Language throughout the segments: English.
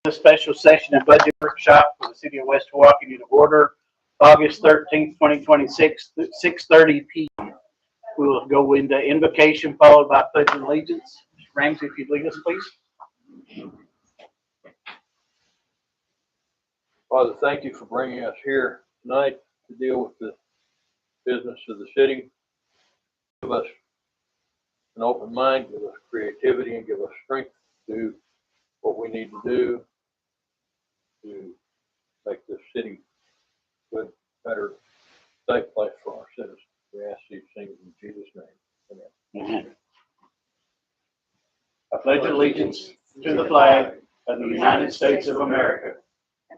The special session and budget workshop for the city of West Tawakoni to order August 13th, 2026, 6:30 p.m. We will go into invocation followed by pledge of allegiance. Ramsey, if you'd lead us, please. Father, thank you for bringing us here tonight to deal with the business of the city. Give us an open mind, give us creativity, and give us strength to do what we need to do to make this city a good, better, safe place for our citizens. We ask these things in Jesus' name. Amen. Amen. I pledge allegiance to the flag of the United States of America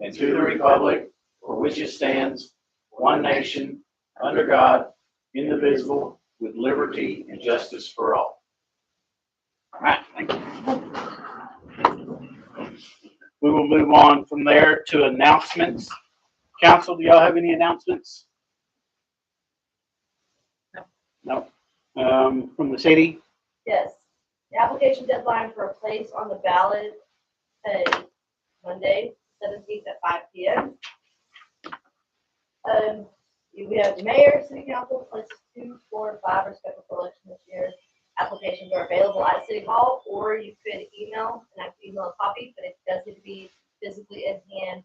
and to the republic for which it stands, one nation, under God, indivisible, with liberty and justice for all. All right, thank you. We will move on from there to announcements. Council, do y'all have any announcements? No. From the city? Yes. The application deadline for a place on the ballot is Monday, 17th at 5 p.m. We have the mayor, city council, places 2, 4, and 5 are scheduled for election this year. Applications are available at City Hall, or you could email, and I can email a copy, but it does need to be physically in hand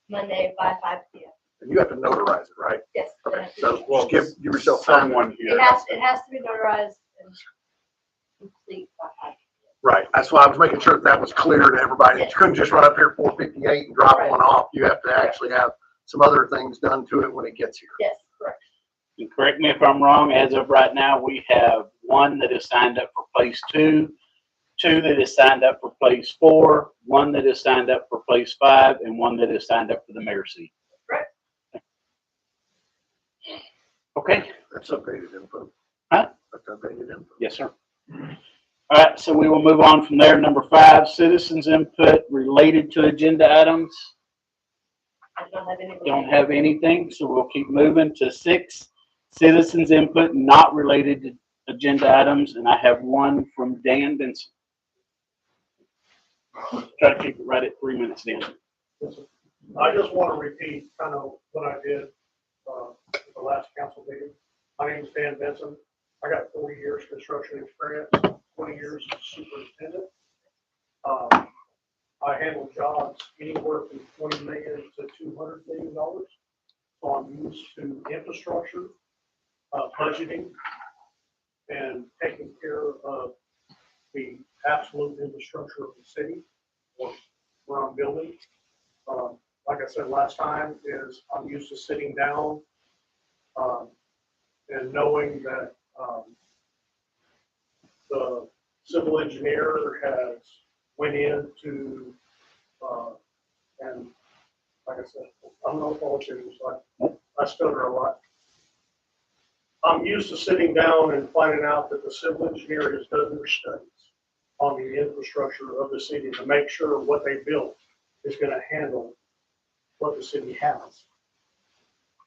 Monday by 5 p.m. And you have to notarize it, right? Yes. Okay, so just give yourself time. It has to be notarized and complete by 5 p.m. Right, that's why I was making sure that was clear to everybody. You couldn't just run up here 458 and drop one off. You have to actually have some other things done to it when it gets here. Yes, correct. And correct me if I'm wrong, as of right now, we have 1 that is signed up for place 2, 2 that is signed up for place 4, 1 that is signed up for place 5, and 1 that is signed up for the mayor's seat. Correct. Okay. That's updated info. Huh? That's updated info. Yes, sir. All right, so we will move on from there. Number 5, citizens input related to agenda items. I don't have anything. Don't have anything, so we'll keep moving to 6, citizens input not related to agenda items, and I have 1 from Dan Benson. Try to keep it right at 3 minutes, Dan. I just want to repeat kind of what I did at the last council meeting. My name is Dan Benson. I got 40 years construction experience, 20 years as superintendent. I handle jobs anywhere from $20 million to $200 million. So I'm used to infrastructure, budgeting, and taking care of the absolute infrastructure of the city or where I'm building. Like I said last time, is I'm used to sitting down and knowing that the civil engineer has went into and like I said, I'm no politician, so I stutter a lot. I'm used to sitting down and finding out that the civil engineer has done their studies on the infrastructure of the city to make sure what they built is going to handle what the city has.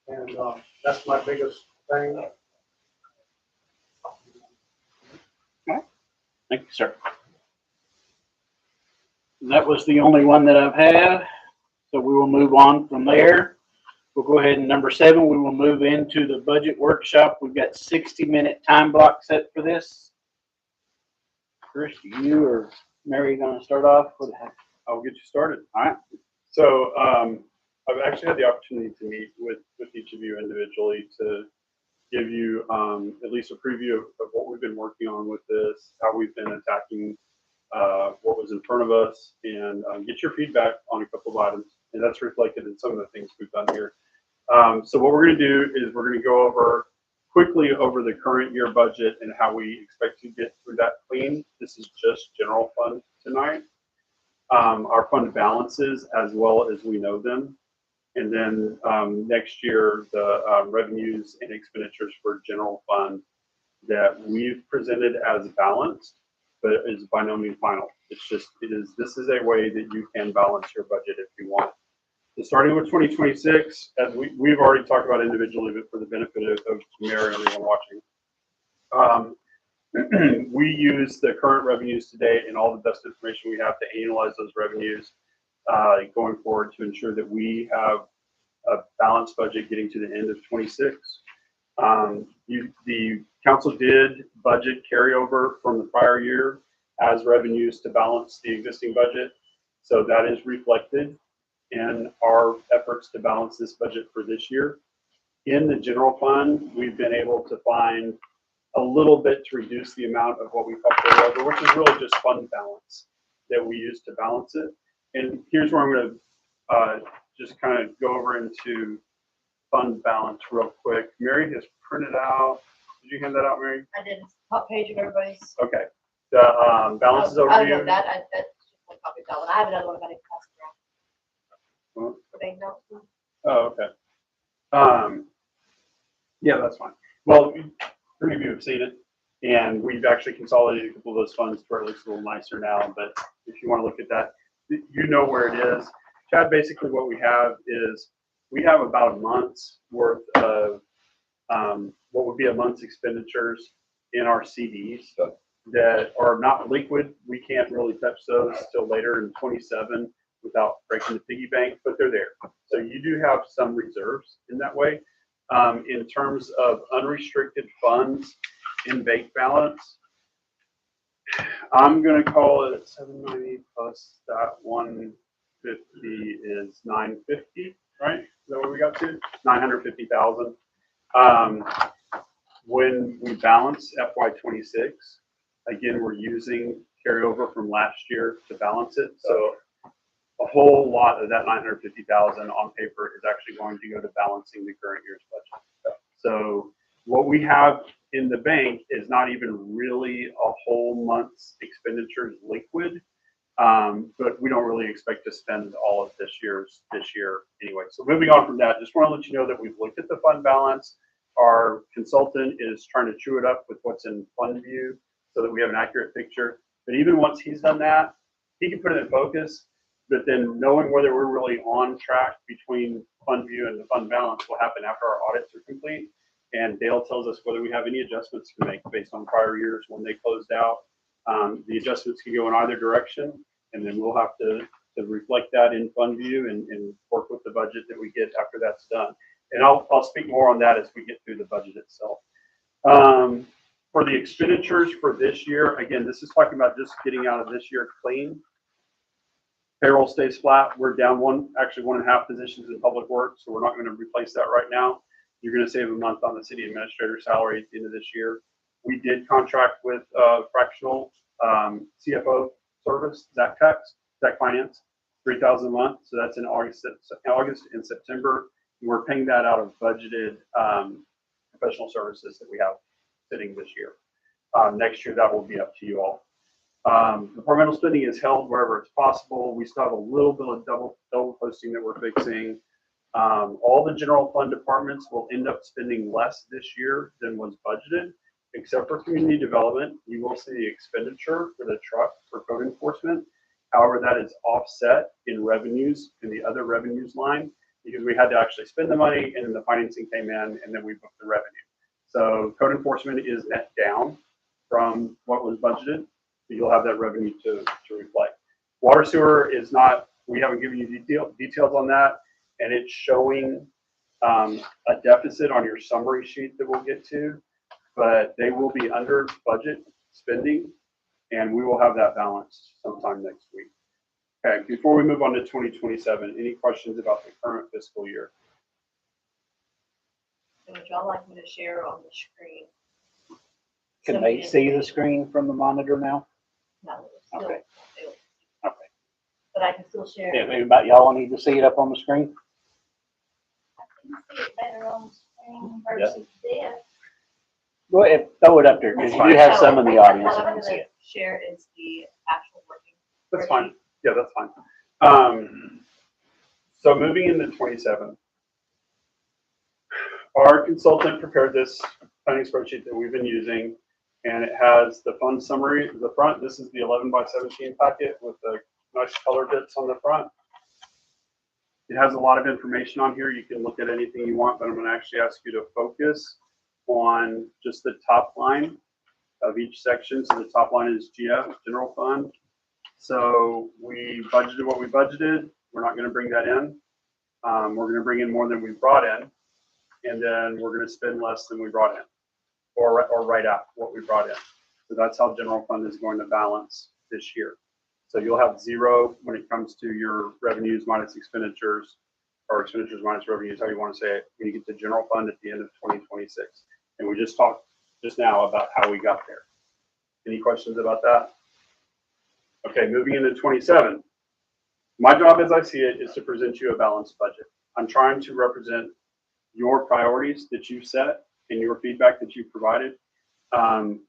And that's my biggest thing. Thank you, sir. And that was the only one that I've had, so we will move on from there. We'll go ahead and number 7, we will move into the budget workshop. We've got 60-minute time block set for this. Chris, you or Mary going to start off? I'll get you started. All right. So I've actually had the opportunity to meet with each of you individually to give you at least a preview of what we've been working on with this, how we've been attacking what was in front of us, and get your feedback on a couple of items. And that's reflected in some of the things we've done here. So what we're going to do is we're going to go quickly over the current year budget and how we expect to get through that clean. This is just general fund tonight. Our fund balances as well as we know them. And then next year, the revenues and expenditures for general fund that we've presented as balanced, but is by no means final. This is a way that you can balance your budget if you want. So starting with 2026, as we've already talked about individually, but for the benefit of Mary and everyone watching, we use the current revenues today and all the best information we have to analyze those revenues going forward to ensure that we have a balanced budget getting to the end of 26. The council did budget carryover from the prior year as revenues to balance the existing budget. So that is reflected in our efforts to balance this budget for this year. In the general fund, we've been able to find a little bit to reduce the amount of what we call carryover, which is really just fund balance that we use to balance it. And here's where I'm going to just kind of go over into fund balance real quick. Mary has printed out. Did you hand that out, Mary? I did top page of everybody's. Okay. The balance is overview. That's just one copy of that one. I have another one if I need to pass it around. Well, For bank notes. oh, okay. Yeah, that's fine. Well, three of you have seen it, and we've actually consolidated a couple of those funds to where it looks a little nicer now. But if you want to look at that, you know where it is. Chad, basically what we have is we have about a month's worth of what would be a month's expenditures in our CDs that are not liquid. We can't really touch those till later in 27 without breaking the piggy bank, but they're there. So you do have some reserves in that way. In terms of unrestricted funds in bank balance, I'm going to call it 790 plus that 150 is 950, right? Is that what we got to? 950,000. When we balance FY26, again, we're using carryover from last year to balance it. So a whole lot of that 950,000 on paper is actually going to go to balancing the current year's budget. So what we have in the bank is not even really a whole month's expenditures liquid, but we don't really expect to spend all of this year anyway. So moving on from that, just want to let you know that we've looked at the fund balance. Our consultant is trying to chew it up with what's in fund view so that we have an accurate picture. But even once he's done that, he can put it in focus. But then knowing whether we're really on track between fund view and the fund balance will happen after our audits are complete. And Dale tells us whether we have any adjustments to make based on prior years when they closed out. The adjustments can go in either direction, and then we'll have to reflect that in fund view and work with the budget that we get after that's done. And I'll speak more on that as we get through the budget itself. For the expenditures for this year, again, this is talking about just getting out of this year clean. Payroll stays flat. We're down 1.5 positions in public works, so we're not going to replace that right now. You're going to save a month on the city administrator salary at the end of this year. We did contract with fractional CFO service, Zach Finance, $3,000 a month. So that's in August and September. We're paying that out of budgeted professional services that we have sitting this year. Next year, that will be up to you all. Departmental spending is held wherever it's possible. We still have a little bit of double posting that we're fixing. All the general fund departments will end up spending less this year than was budgeted, except for community development. You will see the expenditure for the truck for code enforcement. However, that is offset in revenues in the other revenues line because we had to actually spend the money and then the financing came in and then we booked the revenue. So code enforcement is net down from what was budgeted. So you'll have that revenue to reflect. Water sewer is not, we haven't given you details on that, and it's showing a deficit on your summary sheet that we'll get to, but they will be under budget spending, and we will have that balanced sometime next week. Okay, before we move on to 2027, any questions about the current fiscal year? Would y'all like me to share on the screen? Can they see the screen from the monitor now? No, it's still, Okay. Okay. but I can still share. Yeah, maybe about y'all need to see it up on the screen. I can see it better on the screen versus this. Go ahead, throw it up there because you do have some in the audience that can see it. Share is the actual working. That's fine. Yeah, that's fine. So moving into 27, our consultant prepared this planning spreadsheet that we've been using, and it has the fund summary at the front. This is the 11x17 packet with the nice color bits on the front. It has a lot of information on here. You can look at anything you want, but I'm going to actually ask you to focus on just the top line of each section. So the top line is GF, General Fund. So we budgeted what we budgeted. we're not gonna bring that in. We're gonna bring in more than we brought in, and then we're gonna spend less than we brought in, or right at what we brought in. So that's how general fund is going to balance this year. So you'll have zero when it comes to your revenues minus expenditures, or expenditures minus revenues, how you want to say it, when you get to general fund at the end of 2026. And we just talked just now about how we got there. Any questions about that? Okay, moving into 27. My job as I see it is to present you a balanced budget. I'm trying to represent your priorities that you set and your feedback that you provided.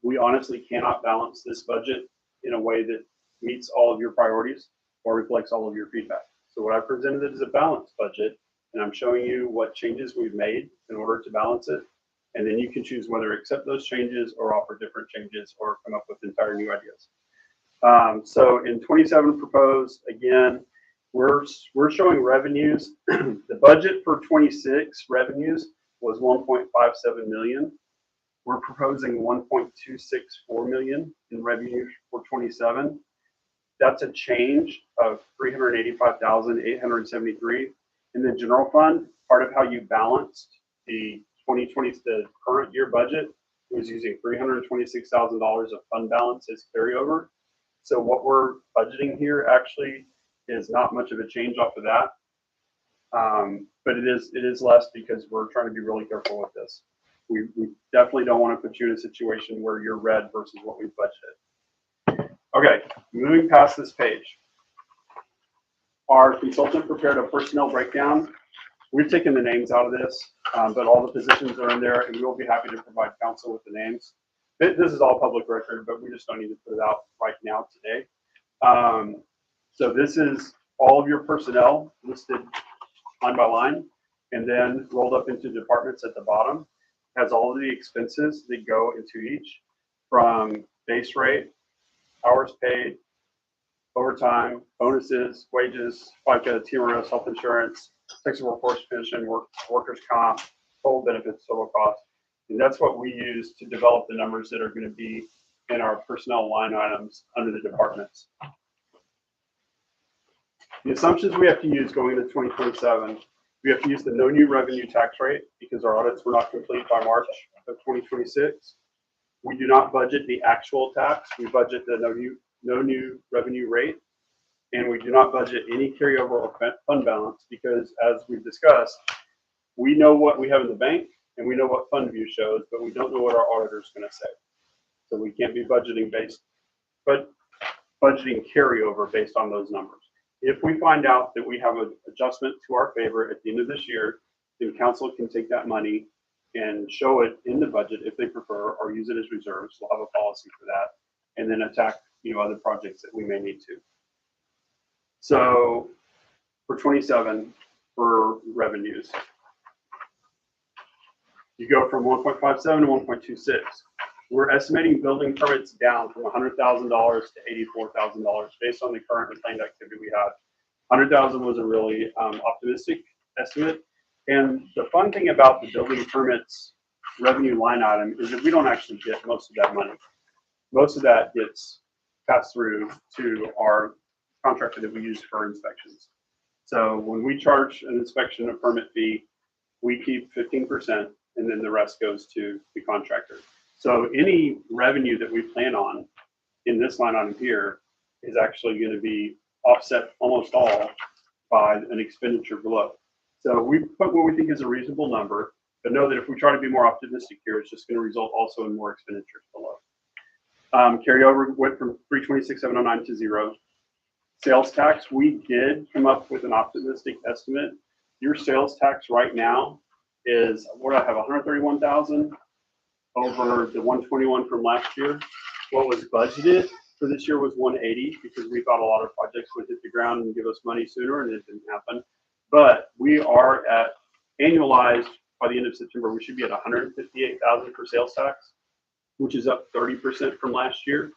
We honestly cannot balance this budget in a way that meets all of your priorities or reflects all of your feedback. So what I presented is a balanced budget, and I'm showing you what changes we've made in order to balance it. And then you can choose whether to accept those changes or offer different changes or come up with entire new ideas. So in 27 proposed, again, we're showing revenues. The budget for 26 revenues was 1.57 million. We're proposing 1.264 million in revenue for 27. That's a change of 385,873 in the general fund. Part of how you balanced the 2020, the current year budget was using $326,000 of fund balance as carryover. So what we're budgeting here actually is not much of a change off of that. But it is less because we're trying to be really careful with this. We definitely don't want to put you in a situation where you're red versus what we've budgeted. Okay, moving past this page. Our consultant prepared a personnel breakdown. We've taken the names out of this, but all the positions are in there, and we'll be happy to provide counsel with the names. This is all public record, but we just don't need to put it out right now today. So this is all of your personnel listed line by line, and then rolled up into departments at the bottom. Has all of the expenses that go into each, from base rate, hours paid, overtime, bonuses, wages, FICA, TMRS, health insurance, Texas Workforce Pension, workers' comp, total benefits, total cost. And that's what we use to develop the numbers that are going to be in our personnel line items under the departments. The assumptions we have to use going into 2027, we have to use the no new revenue tax rate because our audits were not complete by March of 2026. We do not budget the actual tax. We budget the no new revenue rate. And we do not budget any carryover or fund balance because, as we've discussed, we know what we have in the bank and we know what fund view shows, but we don't know what our auditor is going to say. So we can't be budgeting budgeting carryover based on those numbers. If we find out that we have an adjustment to our favor at the end of this year, then council can take that money and show it in the budget if they prefer, or use it as reserves. We'll have a policy for that, and then attack other projects that we may need to. So for 27, for revenues, you go from 1.57 to 1.26. We're estimating building permits down from $100,000 to $84,000 based on the current and planned activity we have. 100,000 was a really optimistic estimate. And the fun thing about the building permits revenue line item is that we don't actually get most of that money. Most of that gets passed through to our contractor that we use for inspections. So when we charge an inspection or permit fee, we keep 15%, and then the rest goes to the contractor. So any revenue that we plan on in this line item here is actually going to be offset almost all by an expenditure below. So we put what we think is a reasonable number, but know that if we try to be more optimistic here, it's just going to result also in more expenditures below. Carryover went from 326,709 to 0. Sales tax, we did come up with an optimistic estimate. Your sales tax right now is, what do I have, 131,000 over the 121 from last year. What was budgeted for this year was 180 because we thought a lot of projects would hit the ground and give us money sooner, and it didn't happen. But we are at annualized by the end of September, we should be at 158,000 for sales tax, which is up 30% from last year.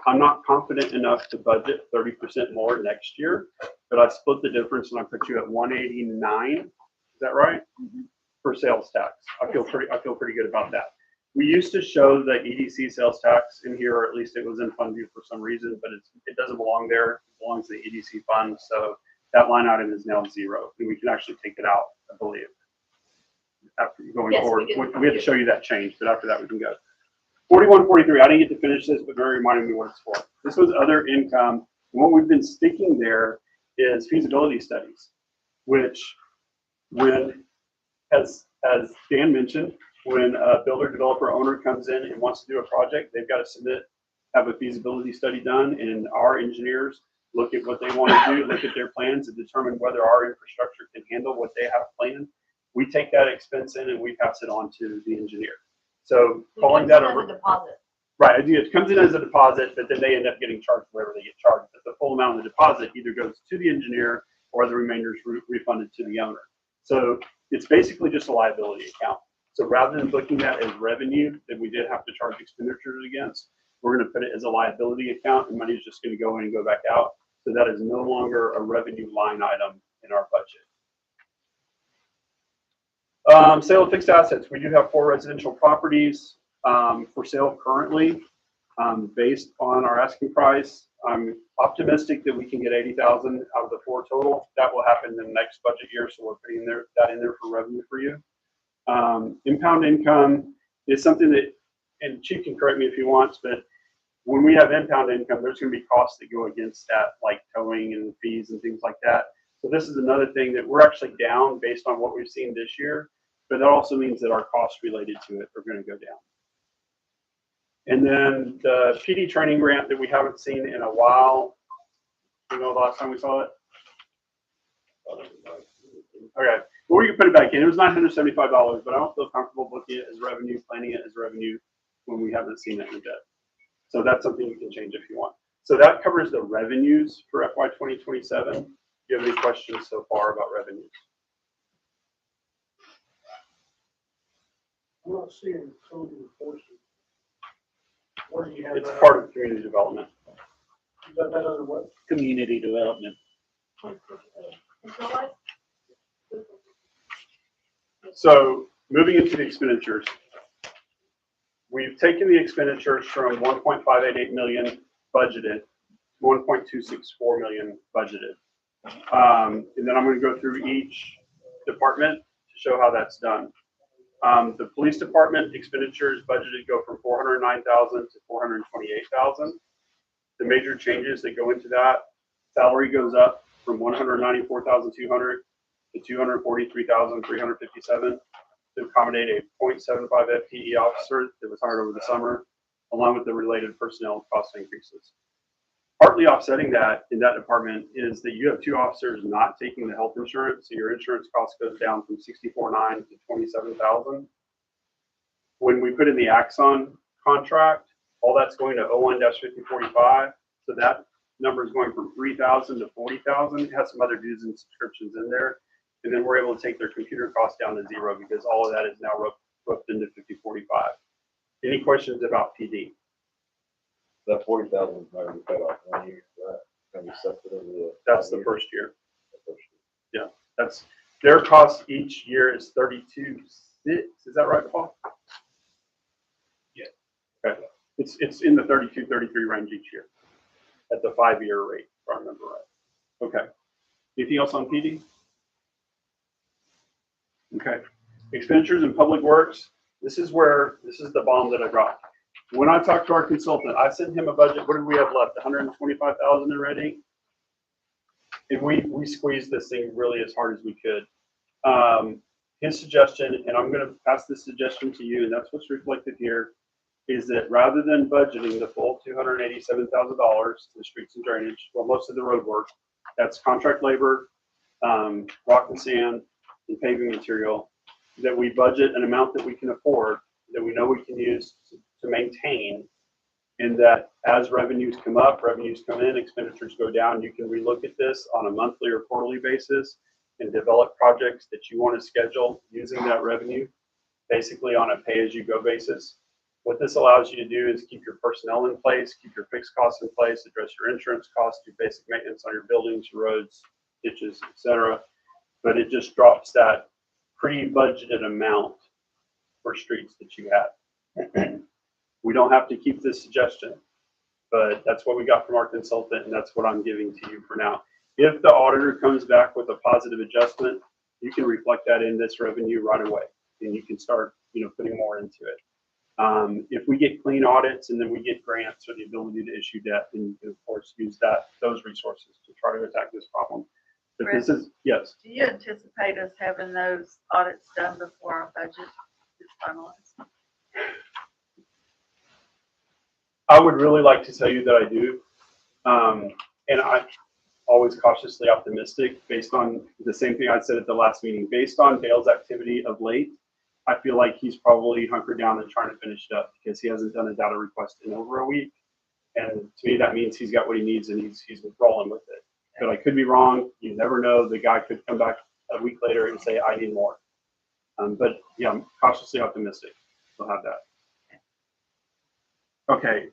I'm not confident enough to budget 30% more next year, but I split the difference and I put you at 189. Is that right? Mm-hmm. For sales tax. I feel pretty good about that. We used to show the EDC sales tax in here, or at least it was in fund view for some reason, but it doesn't belong there. It belongs to the EDC fund. So that line item is now 0, and we can actually take it out, I believe. After going Yes, forward, we can. we have to show you that change, but after that we can go. 4143, I didn't get to finish this, but Mary reminded me what it's for. This was other income. And what we've been sticking there is feasibility studies, which when, as Dan mentioned, when a builder, developer, owner comes in and wants to do a project, they've got to submit, have a feasibility study done, and our engineers look at what they want to do, look at their plans, and determine whether our infrastructure can handle what they have planned. We take that expense in and we pass it on to the engineer. So calling that a deposit. right, it comes in as a deposit, but then they end up getting charged wherever they get charged. But the full amount of the deposit either goes to the engineer or the remainder is refunded to the owner. So it's basically just a liability account. So rather than booking that as revenue that we did have to charge expenditures against, we're going to put it as a liability account, and money is just going to go in and go back out. So that is no longer a revenue line item in our budget. Sale of fixed assets. We do have 4 residential properties for sale currently. Based on our asking price, I'm optimistic that we can get 80,000 out of the 4 total. That will happen in the next budget year, so we're putting that in there for revenue for you. Impound income is something that, and Chief can correct me if he wants, but when we have impound income, there's going to be costs that go against that, like towing and fees and things like that. So this is another thing that we're actually down based on what we've seen this year, but that also means that our costs related to it are going to go down. And then the PD training grant that we haven't seen in a while. You know the last time we saw it? Okay, well, we can put it back in. It was $975, but I don't feel comfortable booking it as revenue, planning it as revenue when we haven't seen it in a bit. So that's something you can change if you want. So that covers the revenues for FY 2027. Do you have any questions so far about revenues? I'm not seeing code enforcement. Where do you have It's that? part of community development. You got that under what? Community development. So moving into the expenditures, we've taken the expenditures from 1.588 million budgeted to 1.264 million budgeted. And then I'm going to go through each department to show how that's done. The police department expenditures budgeted go from 409,000 to 428,000. The major changes that go into that: salary goes up from 194,200 to 243,357 to accommodate a 0.75 FTE officer that was hired over the summer, along with the related personnel cost increases. Partly offsetting that in that department is that you have 2 officers not taking the health insurance, so your insurance cost goes down from 64,900 to 27,000. When we put in the Axon contract, all that's going to 01-5045, so that number is going from 3,000 to 40,000. It has some other dues and subscriptions in there, and then we're able to take their computer costs down to 0 because all of that is now roped into 5045. Any questions about PD? That 40,000 is not going to be paid off 1 year, right? Going to be separate over the. That's the first year. The first year. Yeah, that's their cost each year is 32.6. Is that right, Paul? Yeah. Okay. It's in the 32, 33 range each year at the 5-year rate, if I remember right. Okay. Anything else on PD? Okay. Expenditures in public works. This is the bomb that I dropped. When I talked to our consultant, I sent him a budget. What did we have left? 125,000 already. And we squeezed this thing really as hard as we could. His suggestion, and I'm going to pass this suggestion to you, and that's what's reflected here, is that rather than budgeting the full $287,000 to the streets and drainage, well, most of the road work, that's contract labor, rock and sand, and paving material, that we budget an amount that we can afford, that we know we can use to maintain, and that as revenues come up, revenues come in, expenditures go down, you can relook at this on a monthly or quarterly basis and develop projects that you want to schedule using that revenue, basically on a pay-as-you-go basis. What this allows you to do is keep your personnel in place, keep your fixed costs in place, address your insurance costs, do basic maintenance on your buildings, roads, ditches, etc. But it just drops that pre-budgeted amount for streets that you have. We don't have to keep this suggestion, but that's what we got from our consultant, and that's what I'm giving to you for now. If the auditor comes back with a positive adjustment, you can reflect that in this revenue right away, and you can start, putting more into it. If we get clean audits and then we get grants or the ability to issue debt, then you can of course use those resources to try to attack this problem. But this is, yes. Do you anticipate us having those audits done before our budget is finalized? I would really like to tell you that I do. And I'm always cautiously optimistic based on the same thing I said at the last meeting. Based on Dale's activity of late, I feel like he's probably hunkered down and trying to finish it up because he hasn't done a data request in over a week. And to me, that means he's got what he needs and he's rolling with it. But I could be wrong. You never know. The guy could come back a week later and say, I need more. But yeah, I'm cautiously optimistic. We'll have that. Okay.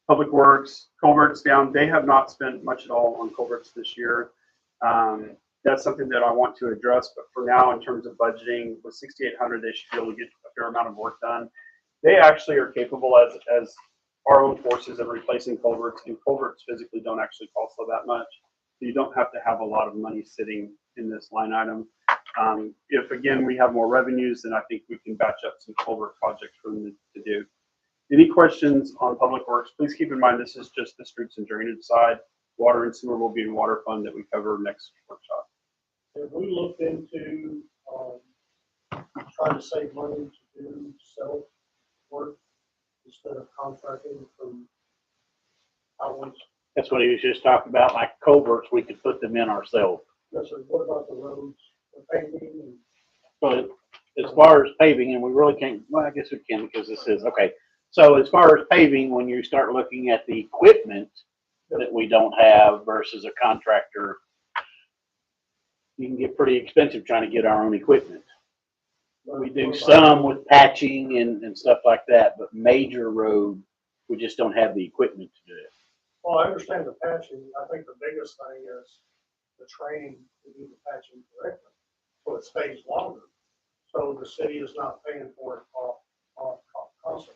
Public Works, culverts down. They have not spent much at all on culverts this year. That's something that I want to address. But for now, in terms of budgeting, with 6,800, they should be able to get a fair amount of work done. They actually are capable as our own forces of replacing culverts, and culverts physically don't actually cost that much. So you don't have to have a lot of money sitting in this line item. If again, we have more revenues, then I think we can batch up some culvert projects for them to do. Any questions on Public Works? Please keep in mind, this is just the streets and drainage side. Water and sewer will be in water fund that we cover next workshop. Have we looked into, trying to save money to do self work instead of contracting from outlets? That's what he was just talking about, like culverts, we could put them in ourselves. Yes, sir. What about the roads, the paving and? But as far as paving, and we really can't, well, I guess we can because this is, okay. So as far as paving, when you start looking at the equipment that we don't have versus a contractor, you can get pretty expensive trying to get our own equipment. We do some with patching and stuff like that, but major road, we just don't have the equipment to do it. Well, I understand the patching. I think the biggest thing is the training to do the patching correctly, so it stays longer. So the city is not paying for it constantly.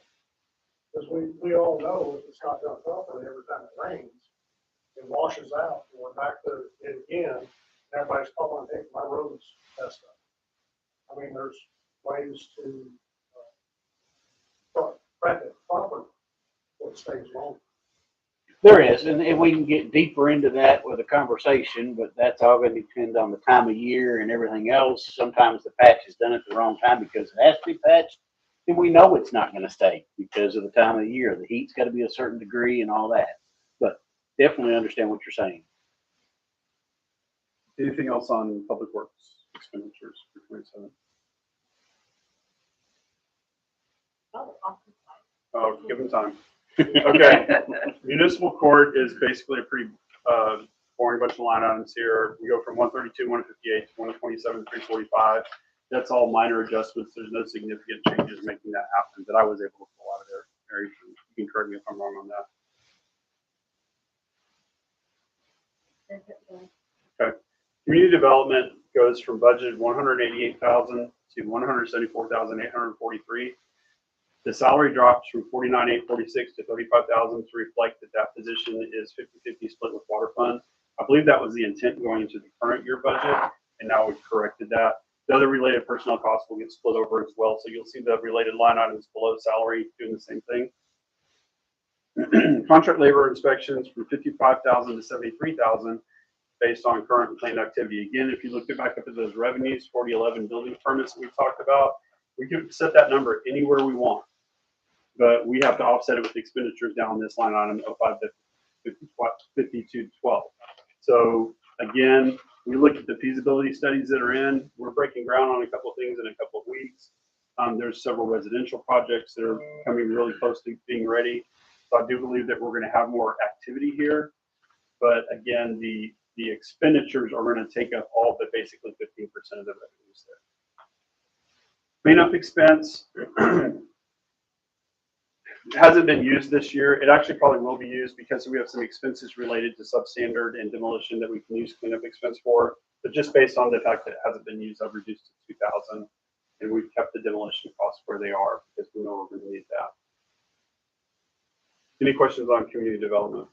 Because we all know if it's not done properly, every time it rains, it washes out, and we're back to it again, and everybody's calling, hey, my road's messed up. I mean, there's ways to prep it properly so it stays longer. There is, and we can get deeper into that with a conversation, but that's all going to depend on the time of year and everything else. Sometimes the patch is done at the wrong time because it has to be patched, and we know it's not going to stay because of the time of the year. The heat's got to be a certain degree and all that. But definitely understand what you're saying. Anything else on Public Works expenditures for 27? Oh, give them time. Okay. Municipal court is basically a pretty boring bunch of line items here. We go from 132, 158 to 127, 345. That's all minor adjustments. There's no significant changes making that happen that I was able to pull out of there. Mary, you can correct me if I'm wrong on that. Okay. Community development goes from budgeted 188,000 to 174,843. The salary drops from 49,846 to 35,000 to reflect that position is 50-50 split with water fund. I believe that was the intent going into the current year budget, and now we've corrected that. The other related personnel costs will get split over as well, so you'll see the related line items below salary doing the same thing. Contract labor inspections from 55,000 to 73,000 based on current and planned activity. Again, if you look back up at those revenues, 4011 building permits that we've talked about, we can set that number anywhere we want, but we have to offset it with expenditures down this line item of 5212. So again, we look at the feasibility studies that are in. We're breaking ground on a couple of things in a couple of weeks. There's several residential projects that are coming really close to being ready. So I do believe that we're going to have more activity here. But again, the expenditures are going to take up all but basically 15% of the revenues there. Cleanup expense hasn't been used this year. It actually probably will be used because we have some expenses related to substandard and demolition that we can use cleanup expense for. But just based on the fact that it hasn't been used, I've reduced it to 2,000, and we've kept the demolition costs where they are because we know we're going to need that. Any questions on community development?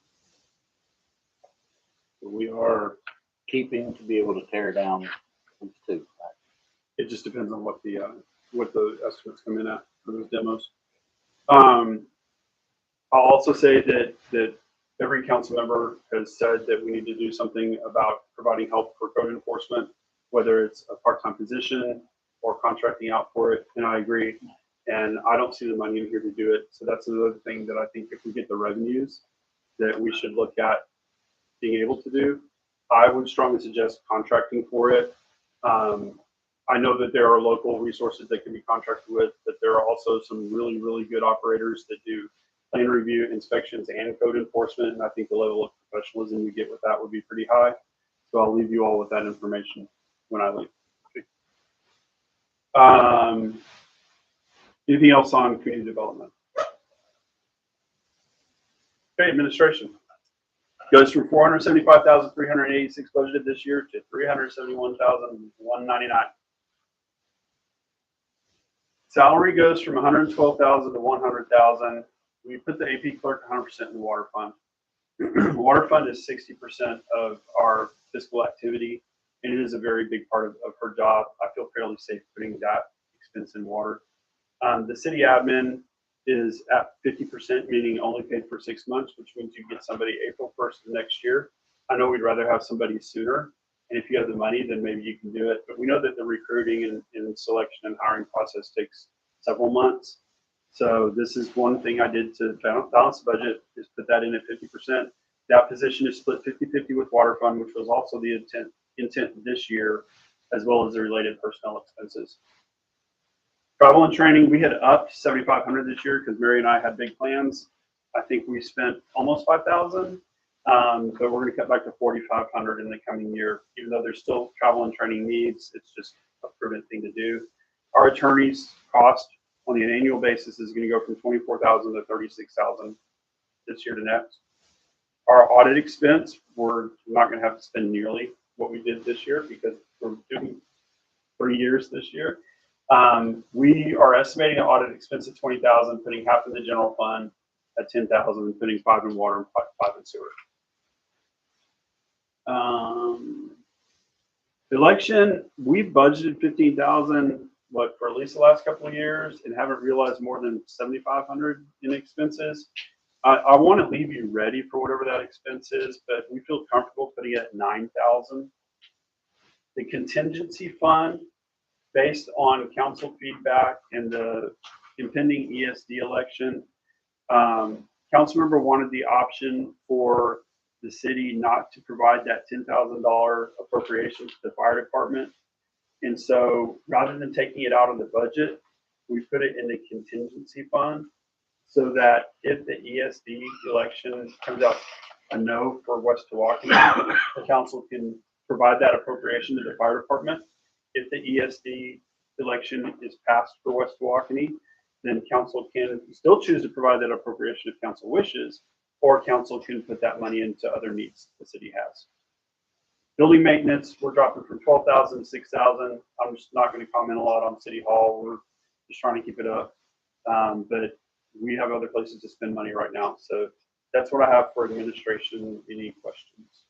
We are keeping to be able to tear down these two. It just depends on what the estimates come in at for those demos. I'll also say that every council member has said that we need to do something about providing help for code enforcement, whether it's a part-time position or contracting out for it. And I agree. And I don't see the money in here to do it. So that's another thing that I think if we get the revenues that we should look at being able to do. I would strongly suggest contracting for it. I know that there are local resources that can be contracted with, but there are also some really, really good operators that do plan review, inspections, and code enforcement. And I think the level of professionalism you get with that would be pretty high. So I'll leave you all with that information when I leave. Anything else on community development? Okay, administration goes from 475,386 budgeted this year to 371,199. Salary goes from 112,000 to 100,000. We put the AP clerk 100% in the water fund. Water fund is 60% of our fiscal activity, and it is a very big part of her job. I feel fairly safe putting that expense in water. The city admin is at 50%, meaning only paid for 6 months, which means you get somebody April 1st of next year. I know we'd rather have somebody sooner, and if you have the money, then maybe you can do it. But we know that the recruiting and selection and hiring process takes several months. So this is one thing I did to balance the budget, is put that in at 50%. That position is split 50-50 with water fund, which was also the intent this year, as well as the related personnel expenses. Travel and training, we had upped 7,500 this year because Mary and I had big plans. I think we spent almost 5,000, but we're going to cut back to 4,500 in the coming year. Even though there's still travel and training needs, it's just a prudent thing to do. Our attorneys' cost on an annual basis is going to go from 24,000 to 36,000 this year to next. Our audit expense, we're not going to have to spend nearly what we did this year because we're doing 3 years this year. We are estimating an audit expense of 20,000, putting half in the general fund at 10,000, and putting 5 in water and 5 in sewer. Election, we budgeted 15,000, for at least the last couple of years, and haven't realized more than 7,500 in expenses. I want to leave you ready for whatever that expense is, but we feel comfortable putting it at 9,000. The contingency fund, based on council feedback and the impending ESD election, council member wanted the option for the city not to provide that $10,000 appropriation to the fire department. And so rather than taking it out of the budget, we put it in the contingency fund so that if the ESD election comes out a no for West Tawakoni, the council can provide that appropriation to the fire department. If the ESD election is passed for West Tawakoni, then council can still choose to provide that appropriation if council wishes, or council can put that money into other needs the city has. Building maintenance, we're dropping from 12,000 to 6,000. I'm just not going to comment a lot on City Hall. We're just trying to keep it up. But we have other places to spend money right now. So that's what I have for administration. Any questions?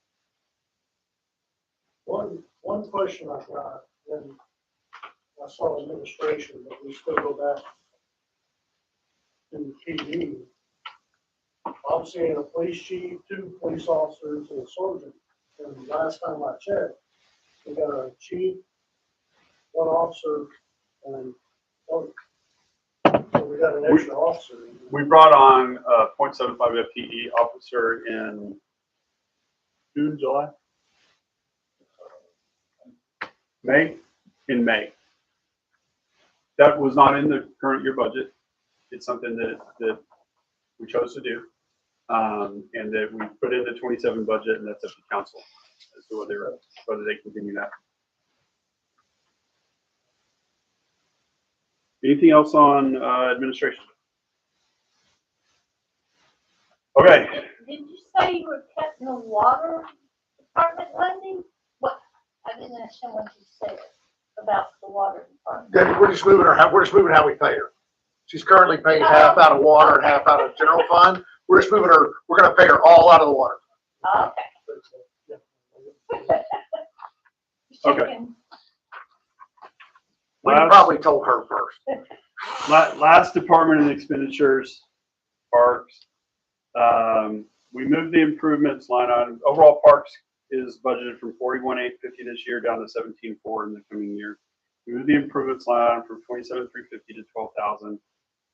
One question I've got, and I saw administration, but we still go back to PD. I'm seeing a police chief, 2 police officers, and a sergeant. And last time I checked, we got a chief, 1 officer, and so we got an extra officer. We brought on a .75 FTE officer in June, July, in May. That was not in the current year budget. It's something that we chose to do, and that we put in the 27 budget, and that's up to council as to whether they continue that. Anything else on administration? Okay. Did you say you were cutting the water department funding? What? I didn't understand what you said about the water department. Debbie, we're just moving how we pay her. She's currently paying half out of water and half out of general fund. We're just moving her, we're gonna pay her all out of the water. Okay. Okay. chicken. We Last- probably told her first. Last department and expenditures, parks. We moved the improvements line item. Overall parks is budgeted from 41,850 this year down to 17,400 in the coming year. We moved the improvements line item from 27,350 to 12,000.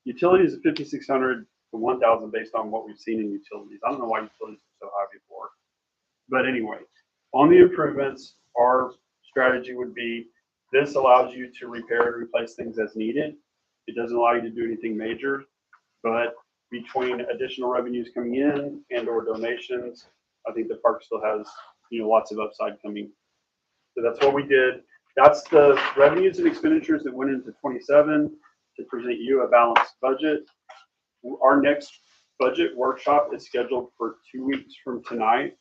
Utilities is 5,600 to 1,000 based on what we've seen in utilities. I don't know why utilities were so high before. But anyway, on the improvements, our strategy would be this allows you to repair and replace things as needed. It doesn't allow you to do anything major, but between additional revenues coming in and or donations, I think the park still has, lots of upside coming. So that's what we did. That's the revenues and expenditures that went into 27 to present you a balanced budget. Our next budget workshop is scheduled for 2 weeks from tonight.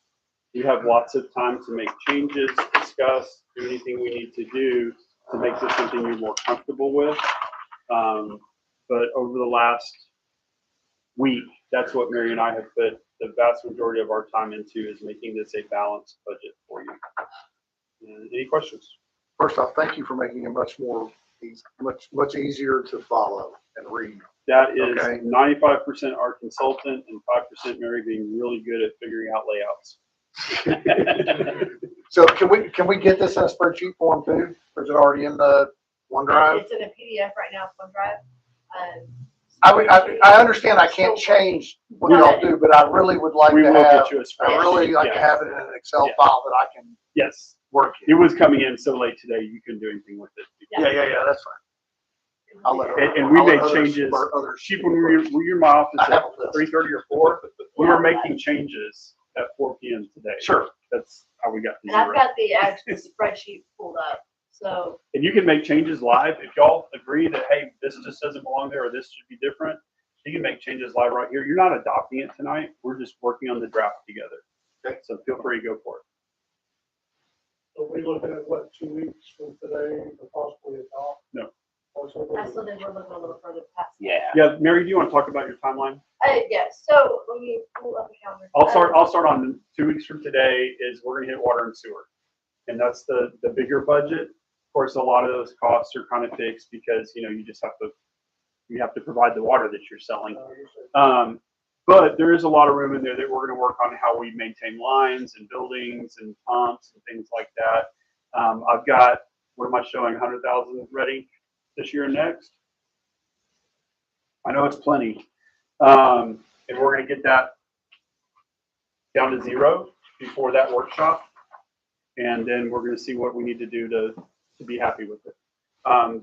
We have lots of time to make changes, discuss, do anything we need to do to make this something you're more comfortable with. But over the last week, that's what Mary and I have put the vast majority of our time into, is making this a balanced budget for you. Any questions? First off, thank you for making it much easier to follow and read. That is Okay. 95% our consultant and 5% Mary being really good at figuring out layouts. So can we get this in a spreadsheet form too? Or is it already in the OneDrive? It's in a PDF right now, OneDrive. I understand I can't change what y'all do, but I really would like We to will have, get you a I really spreadsheet. like to have it in an Excel Yeah. file that I can Yes, work it in. was coming in so late today, you couldn't do anything with it. Yeah, that's fine. I'll let her- And we I'll let made others- changes. others- Sheep, when were you in my office I have at a list. 3:30 or 4? We Yeah. were making changes at 4 PM today. Sure. That's how we got to And I've 0. got the actual spreadsheet pulled up, so. And you can make changes live. If y'all agree that, hey, this just doesn't belong there, or this should be different, you can make changes live right here. You're not adopting it tonight. We're just working on the draft together. Okay. So feel free to go for it. So we looking at what, 2 weeks from today, or possibly adopt? No. Also, I still think we're looking a little further past. Yeah. Yeah, Mary, do you want to talk about your timeline? Yes, so let me pull up a calendar. I'll start on 2 weeks from today is we're gonna hit water and sewer. And that's the bigger budget. Of course, a lot of those costs are kind of fixed because, you have to provide the water that you're selling. But there is a lot of room in there that we're gonna work on how we maintain lines and buildings and pumps and things like that. I've got, what am I showing, 100,000 ready this year and next? I know it's plenty. And we're gonna get that down to 0 before that workshop. And then we're gonna see what we need to do to be happy with it.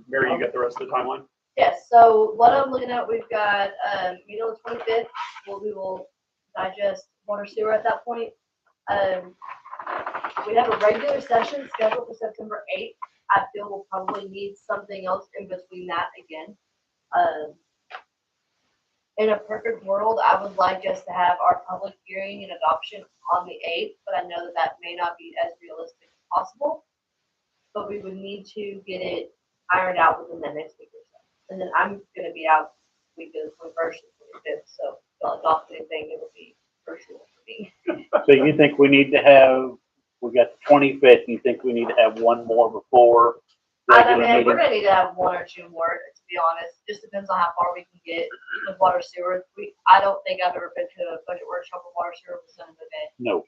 Mary, you got the rest of the timeline? Yes, so what I'm looking at, we've got, meeting on the 25th, we will digest water sewer at that point. We have a regular session scheduled for September 8th. I feel we'll probably need something else in between that again. In a perfect world, I would like just to have our public hearing and adoption on the 8th, but I know that may not be as realistic as possible. But we would need to get it ironed out within the next week or so. And then I'm gonna be out week of the 21st and 25th, so if y'all adopt anything, it will be virtual for me. So you think we need to have, we got the 25th, you think we need to have one more before I regular mean, we're meeting? gonna need to have 1 or 2 more, to be honest. Just depends on how far we can get with water sewer. I don't think I've ever been to a budget workshop with water sewer percent of the day, No.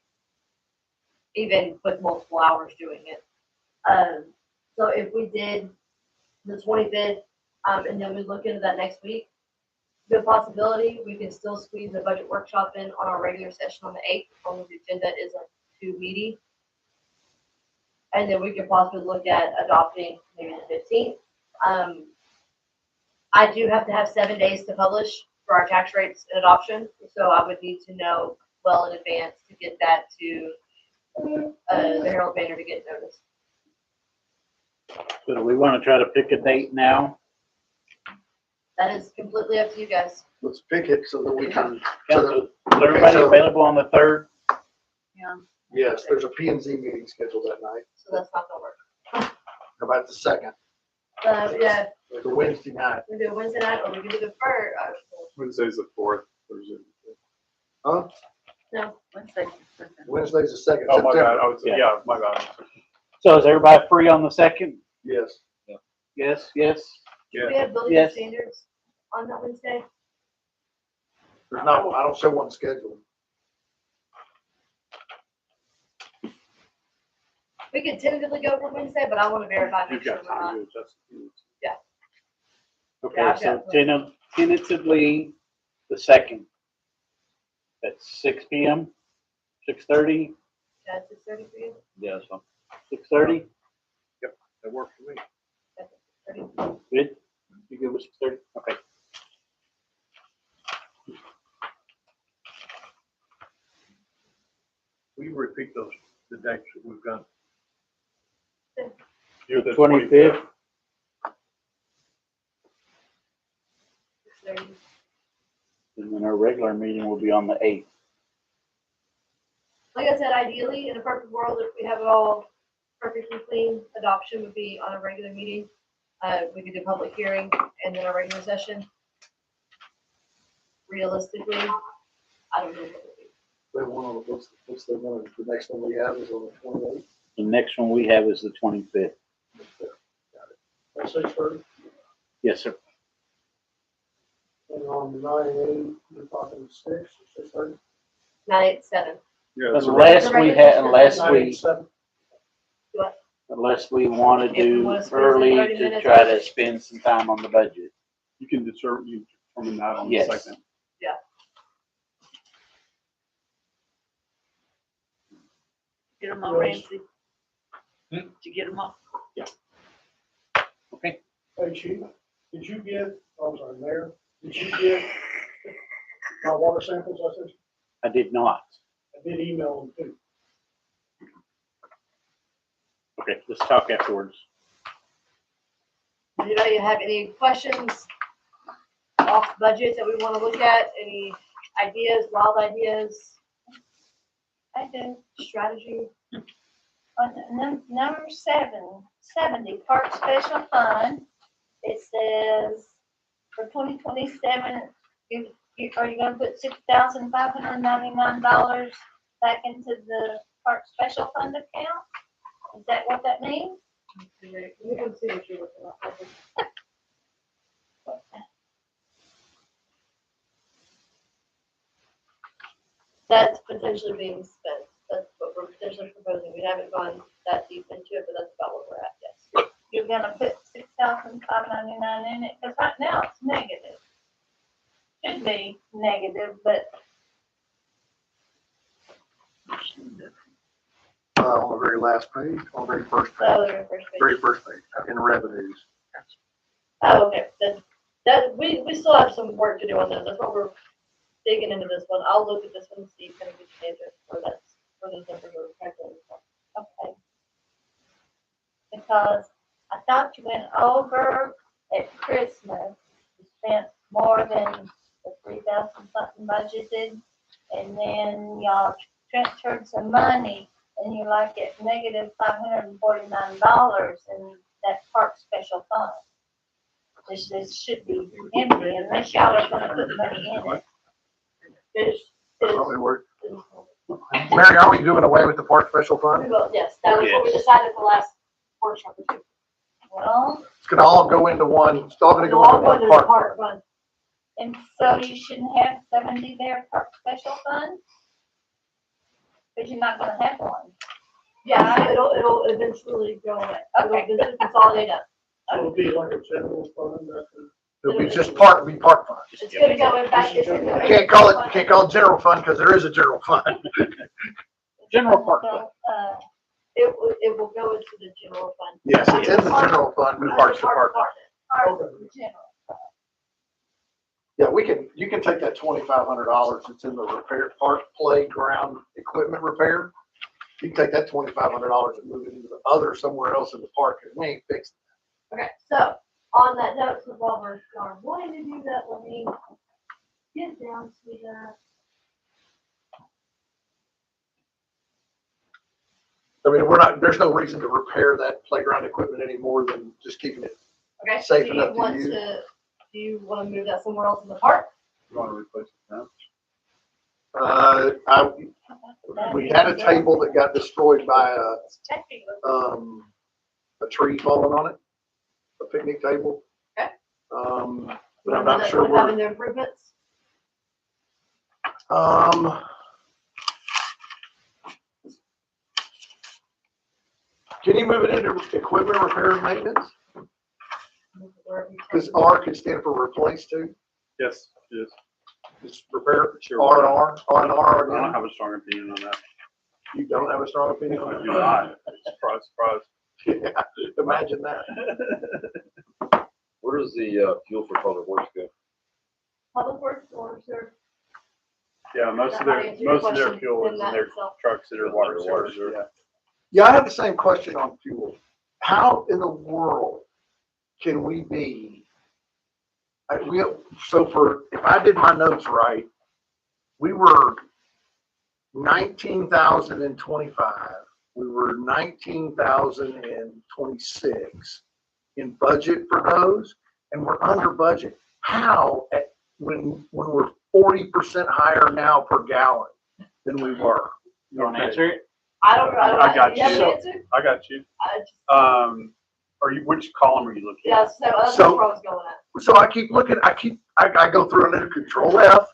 even with multiple hours doing it. So if we did the 25th, and then we look into that next week, good possibility, we can still squeeze the budget workshop in on our regular session on the 8th, as long as the agenda isn't too meaty. And then we could possibly look at adopting maybe the 15th. I do have to have 7 days to publish for our tax rates and adoption, so I would need to know well in advance to get that to the Herald Banner to get noticed. So do we want to try to pick a date now? That is completely up to you guys. Let's pick it so that we can, Council, is everybody so- available on the 3rd? Yeah. yes, there's a P and Z meeting scheduled that night. So that's not gonna work. How about the 2nd, Yeah, the Wednesday night? we can do it Wednesday night, or we can do the first. Wednesday's the 4th. Thursday. Huh? No, Wednesday. Wednesday's the 2nd. Oh, my bad. September. Yeah, my bad. So is everybody free on the second? Yes. Yes, yes. Do we have building Yes. standards on that Wednesday? There's not, I don't show one schedule. We could tentatively go for Wednesday, but I want to verify, make You've sure got we're not. time to adjust. Okay, I've so got tentatively the second at 6 p.m., 6:30, That's 6:30 for you? Yeah, so 6:30, That works for me. That's 6:30. good? You good with 6:30? Okay. Will you repeat the dates that we've got? You're the 25th, 6:30. and then our regular meeting will be on the 8th. Like I said, ideally, in a perfect world, if we have it all perfectly clean, adoption would be on a regular meeting. We could do public hearing and then a regular session. Realistically, I don't know what it would be. They want to, what's the one, the next one we have is on the 28th. The next one we have is the 25th. At 6:30, Yes, sir. and on the 9/8, you're talking 6:30. 9/8/7. Yeah, that's Unless we had, What? unless we want to If we do wanna spend early 30 to minutes try on to it. spend some time on the budget. you can determine that on the Yes. second. Get them all, Yes. Ramsey. Did you get them all? Okay. Hey, Chief, did you get, I'm sorry, Mayor, did you get my water samples I sent you? I did not. I did email them too. Okay, let's talk afterwards. Does anybody have any questions off budget that we want to look at? Any ideas, wild ideas, I do. strategy? On number 70, Park Special Fund, it says for 2027, are you gonna put $6,599 back into the Park Special Fund account? Is that what that means? We can see what you're looking at. That's potentially being spent. That's what we're potentially proposing. We haven't gone that deep into it, but that's about where we're at, yes. You're gonna put $6,599 in it, because right now it's negative. Should be negative, but On the very last page, on the very first Oh, page, they're in first page. very first page, in revenues. Oh, okay, that, we still have some work to do on that, that's what we're digging into this one, I'll look at this one and see kind of which answer, where those numbers are calculated from. okay. Because I thought you went over at Christmas, you spent more than the 3,000 something budgeted, and then y'all transferred some money, and you're like at negative $549 in that park special fund. This should be empty unless y'all are gonna put money in it. Probably work. Mary, are we doing away with the park special We fund? will, yes, that was what we decided the last workshop or two. Well, It's gonna all go into one, it's all gonna It'll go all into go one into the park. park fund. and so you shouldn't have 70 there, park special fund? Because you're not gonna have one. Yeah, it'll eventually go away. Okay. It'll consolidate up. It'll be like a general fund that It'll be just park fund. It's gonna go in fact, it's gonna go. You can't call it general fund, because there is a general fund. General park fund. So, It will go into the general fund. Yes, it's in the general fund, with Parks Department. part of the general. Yeah, you can take that $2,500 that's in the repair, park playground equipment repair. You can take that $2,500 and move it into the other somewhere else in the park, because we ain't fixed. Okay, so on that note, so while we're wanting to do that, let me get down to that. I mean, there's no reason to repair that playground equipment any more than just keeping it. Okay, Safe do enough you to want use. to, do you want to move that somewhere else in the park? You want to replace it now? We had a table that got destroyed by a tree falling on it, a picnic table. Okay. But I'm not sure What happened where. to improvements? Can you move it into equipment repair and maintenance? Where we- Because R can stand for replace too. Yes, yes. Just repair, Sure. R and R, R and I R don't again. have a strong opinion on that. You don't have a strong opinion I on do that? not. Surprise, surprise. Yeah, imagine that. Where does the, fuel for public works go? Public works or sewer? Yeah, most That of might their, answer your most of their question fuel in is in that their itself. trucks that are water sewers. Yeah. Yeah, I have the same question on fuel. How in the world can we be? If I did my notes right, we were 19,025. We were 19,026 in budget for those, and we're under budget. How when we're 40% higher now per gallon than we were? You want to answer it? I don't know. I got You have you. an answer? I got you. I just- Which column are you looking at? Yeah, so that's So- where I was going at. So I keep looking, I go through and then Control F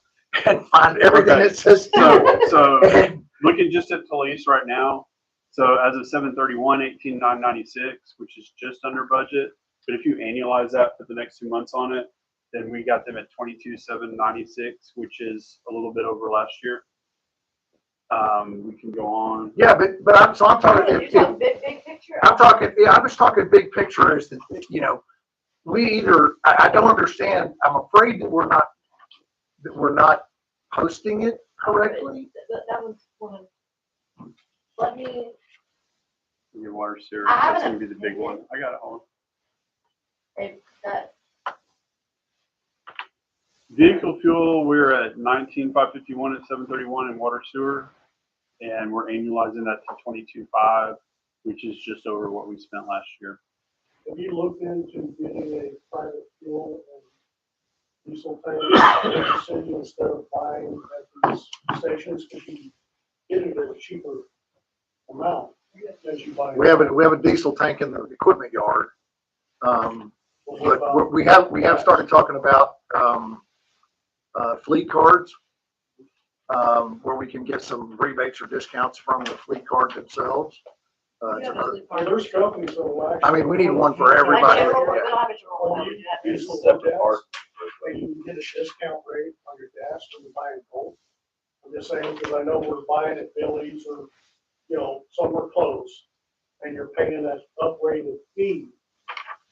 and find everything Okay. that says fuel. So And looking just at police right now, so as of 7/31, 18,996, which is just under budget. But if you annualize that for the next 2 months on it, then we got them at 22,796, which is a little bit over last year. We can go on. yeah, but I'm talking, You're talking big picture? I'm just talking big picture is that, I don't understand. I'm afraid that we're not posting it correctly. That was one. Let me, Your water sewer, I have that's an gonna be the big one. I got it, hold on. it's that, Vehicle fuel, we're at 19,551 at 7/31 in water sewer. And we're annualizing that to 22,500, which is just over what we spent last year. Have you looked into getting a private fuel and diesel tank in the city instead of buying at these stations? Because you get it at a cheaper amount as you buy. We have a diesel tank in the equipment yard. But we have started talking about, fleet cards, where we can get some rebates or discounts from the fleet card themselves. It's another- Well, there's companies that will actually. I mean, we need one for like everybody. general, we Yeah. don't have a general. Well, one, you we have- use the Separate part. and you can get a discount rate on your gas when you buy in bulk. I'm just saying, because I know we're buying at Billy's or, somewhere close, and you're paying that uprated fee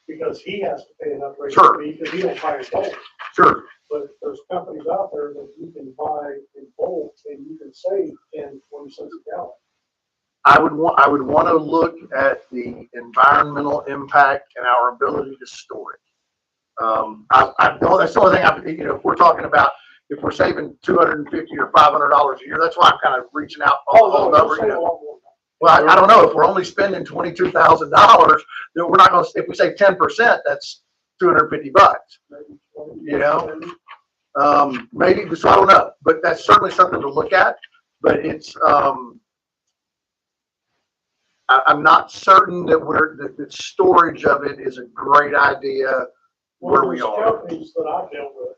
because he has to pay an uprated Sure. fee because he don't buy in bulk. Sure. But there's companies out there that you can buy in bulk and you can save 10, 20 cents a gallon. I would want to look at the environmental impact and our ability to store it. I know that's the only thing if we're talking about, if we're saving $250 or $500 a year, that's why I'm kind of reaching out all over, Save a lot more. Well, I don't know, if we're only spending $22,000, then we're not gonna, if we save 10%, that's $250, Maybe 20, You know? 30. maybe, so I don't know, but that's certainly something to look at, but it's, I'm not certain that the storage of it is a great idea where we There's are. companies that I've dealt with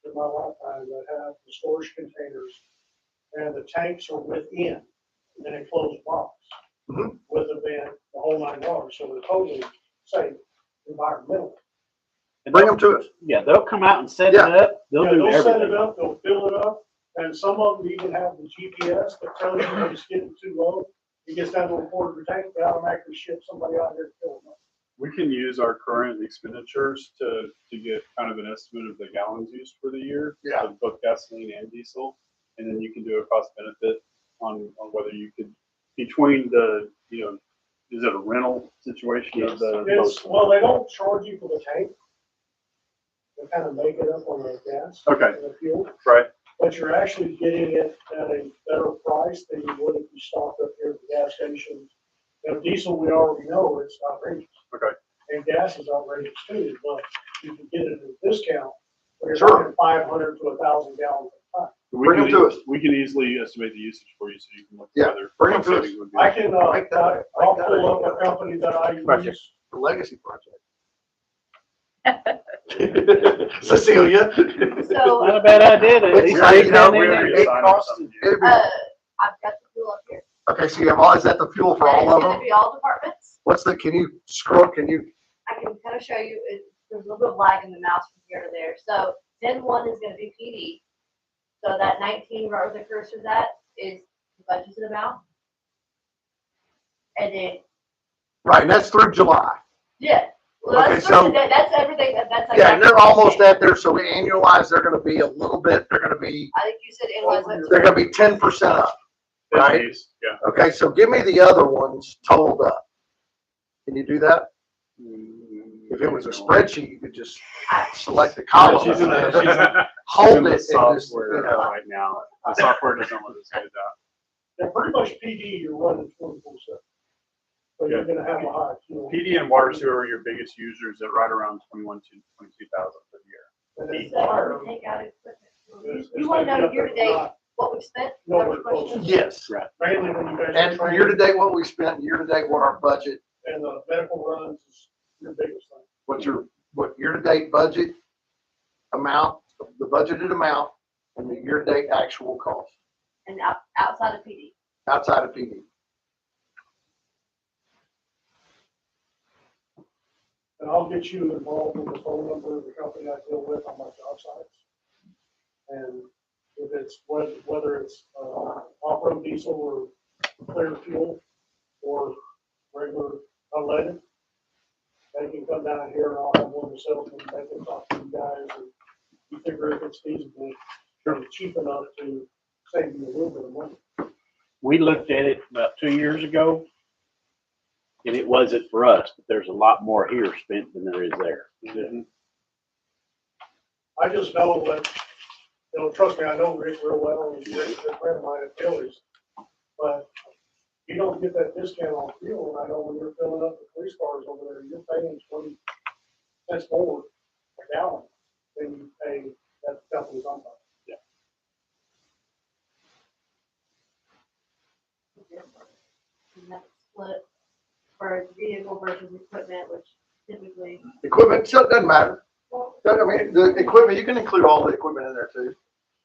in my lifetime that have the storage containers and the tanks are within an enclosed box Mhm. with a vent, the whole 9 yards, so they're totally safe environmentally. Bring them to us. Yeah, they'll come out and set it Yeah. up. They'll do They'll set it everything. up, they'll fill it up, and some of them even have the GPS that tells you when it's getting too low. It gets down to a quarter of a tank, they automatically ship somebody out here to fill them up. We can use our current expenditures to get kind of an estimate of the gallons used for the year. Yeah. Of both gasoline and diesel. And then you can do a cost benefit on whether you could, between the, is it a rental situation of Well, they don't charge you for the tank. They kind of make it up on the gas. Okay. And the fuel, right? but you're actually getting it at a better price than you would if you stopped up here at the gas station. Diesel, we already know it's outrageous. Okay. And gas is outrageous too, but you can get it at a discount where you're Sure. buying 500 to 1,000 gallons at a time. Bring them to us. We can easily estimate the usage for you so you can look. Yeah, whether bring them to us. savings would be. I can, Make that- I'll make that pull a- up a company that I Project. use. The legacy project. Cecilia. So, Not a bad idea, to at least Yeah, dig you know, down in we're- there. it costs, it'd be- I've got the fuel up here. okay, so you have all, is that the fuel for all It's of gonna them? be all departments. What's the, can you scroll, can you, I can kind of show you, there's a little bit of lag in the mouse from here to there. So 10-1 is gonna be PD. So that 19 right where the cursor's at is the budgeted amount. And then, right, and that's through July. yeah. Well, Okay, that's, so- that's everything, that's like. Yeah, and they're almost at there, so we annualize, they're gonna be a little bit, they're gonna be, I think you said analyze that. they're gonna be 10% up. At Right. least, yeah. Okay, so give me the other ones totaled up. Can you do that? If it was a spreadsheet, you could just select the column, She's in the hold it and just, software you know. right now. The software doesn't let us do that. Yeah, pretty much PD, you're running 24/7. So you're gonna have a high fuel. PD and water sewer are your biggest users at right around 21 to 22,000 for the year. And then So, fire, take out equipment. it's- You wanna know it's year to date not- what we've spent? No, Is that we're what your question is? Yes, Mainly when you guys. are and training, year-to-date what we spent, year-to-date what our budget, And the medical runs is your biggest thing. what year-to-date budget amount, the budgeted amount, and the year-to-date actual cost, And outside of PD. outside of PD. And I'll get you involved in the phone number of the company I deal with on my job sites. And if it's, whether it's off-road diesel or clear fuel or regular unleaded, they can come down here and I'll have one of the salesmen, they can talk to you guys and you figure if it's feasible and cheap enough to save you a little bit of money. We looked at it about 2 years ago, and it wasn't for us, but there's a lot more here spent than there is there. I just know that, you know, trust me, I know Rick real well, and Rick's a good friend of mine at Taylor's. But you don't get that discount on fuel, and I know when you're filling up the police cars over there, you're paying 20 cents more a gallon than you pay that the company's on. And that's split for vehicle versus equipment, which typically, Equipment, so it doesn't matter. I mean, the equipment, you can include all the equipment in there too.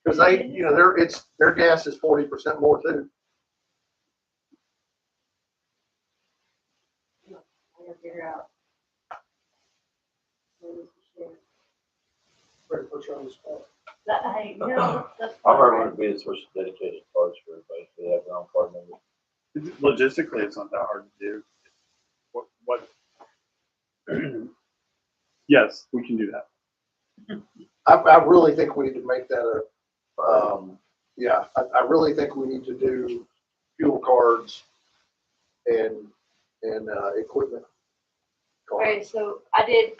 Cause they, you know, their gas is 40% more too. I gotta figure out. Ready to put you on the spot. That, hey, you know, that's. I've heard it would be a source of dedicated cards for everybody, so they have their own card number. Logistically, it's not that hard to do. What? Yes, we can do that. I really think we need to make that yeah, I really think we need to do fuel cards and equipment. Okay, cards. so I did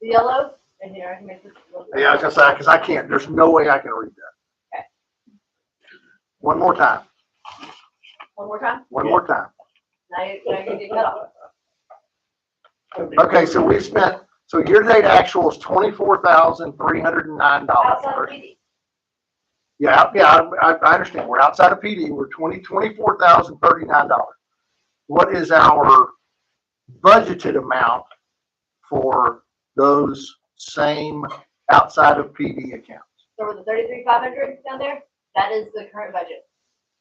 the yellow, and here I can make this. a little bit- Yeah, I was gonna say, cause I can't, there's no way I can read that. Okay. One more time, One more time? one more time. Now you're gonna get cut off. Okay, so we spent, so year-to-date actual is $24,309. Outside of PD. Yeah, I understand. We're outside of PD. We're $24,039. What is our budgeted amount for those same outside of PD accounts? So with the 33,500 down there, that is the current budget.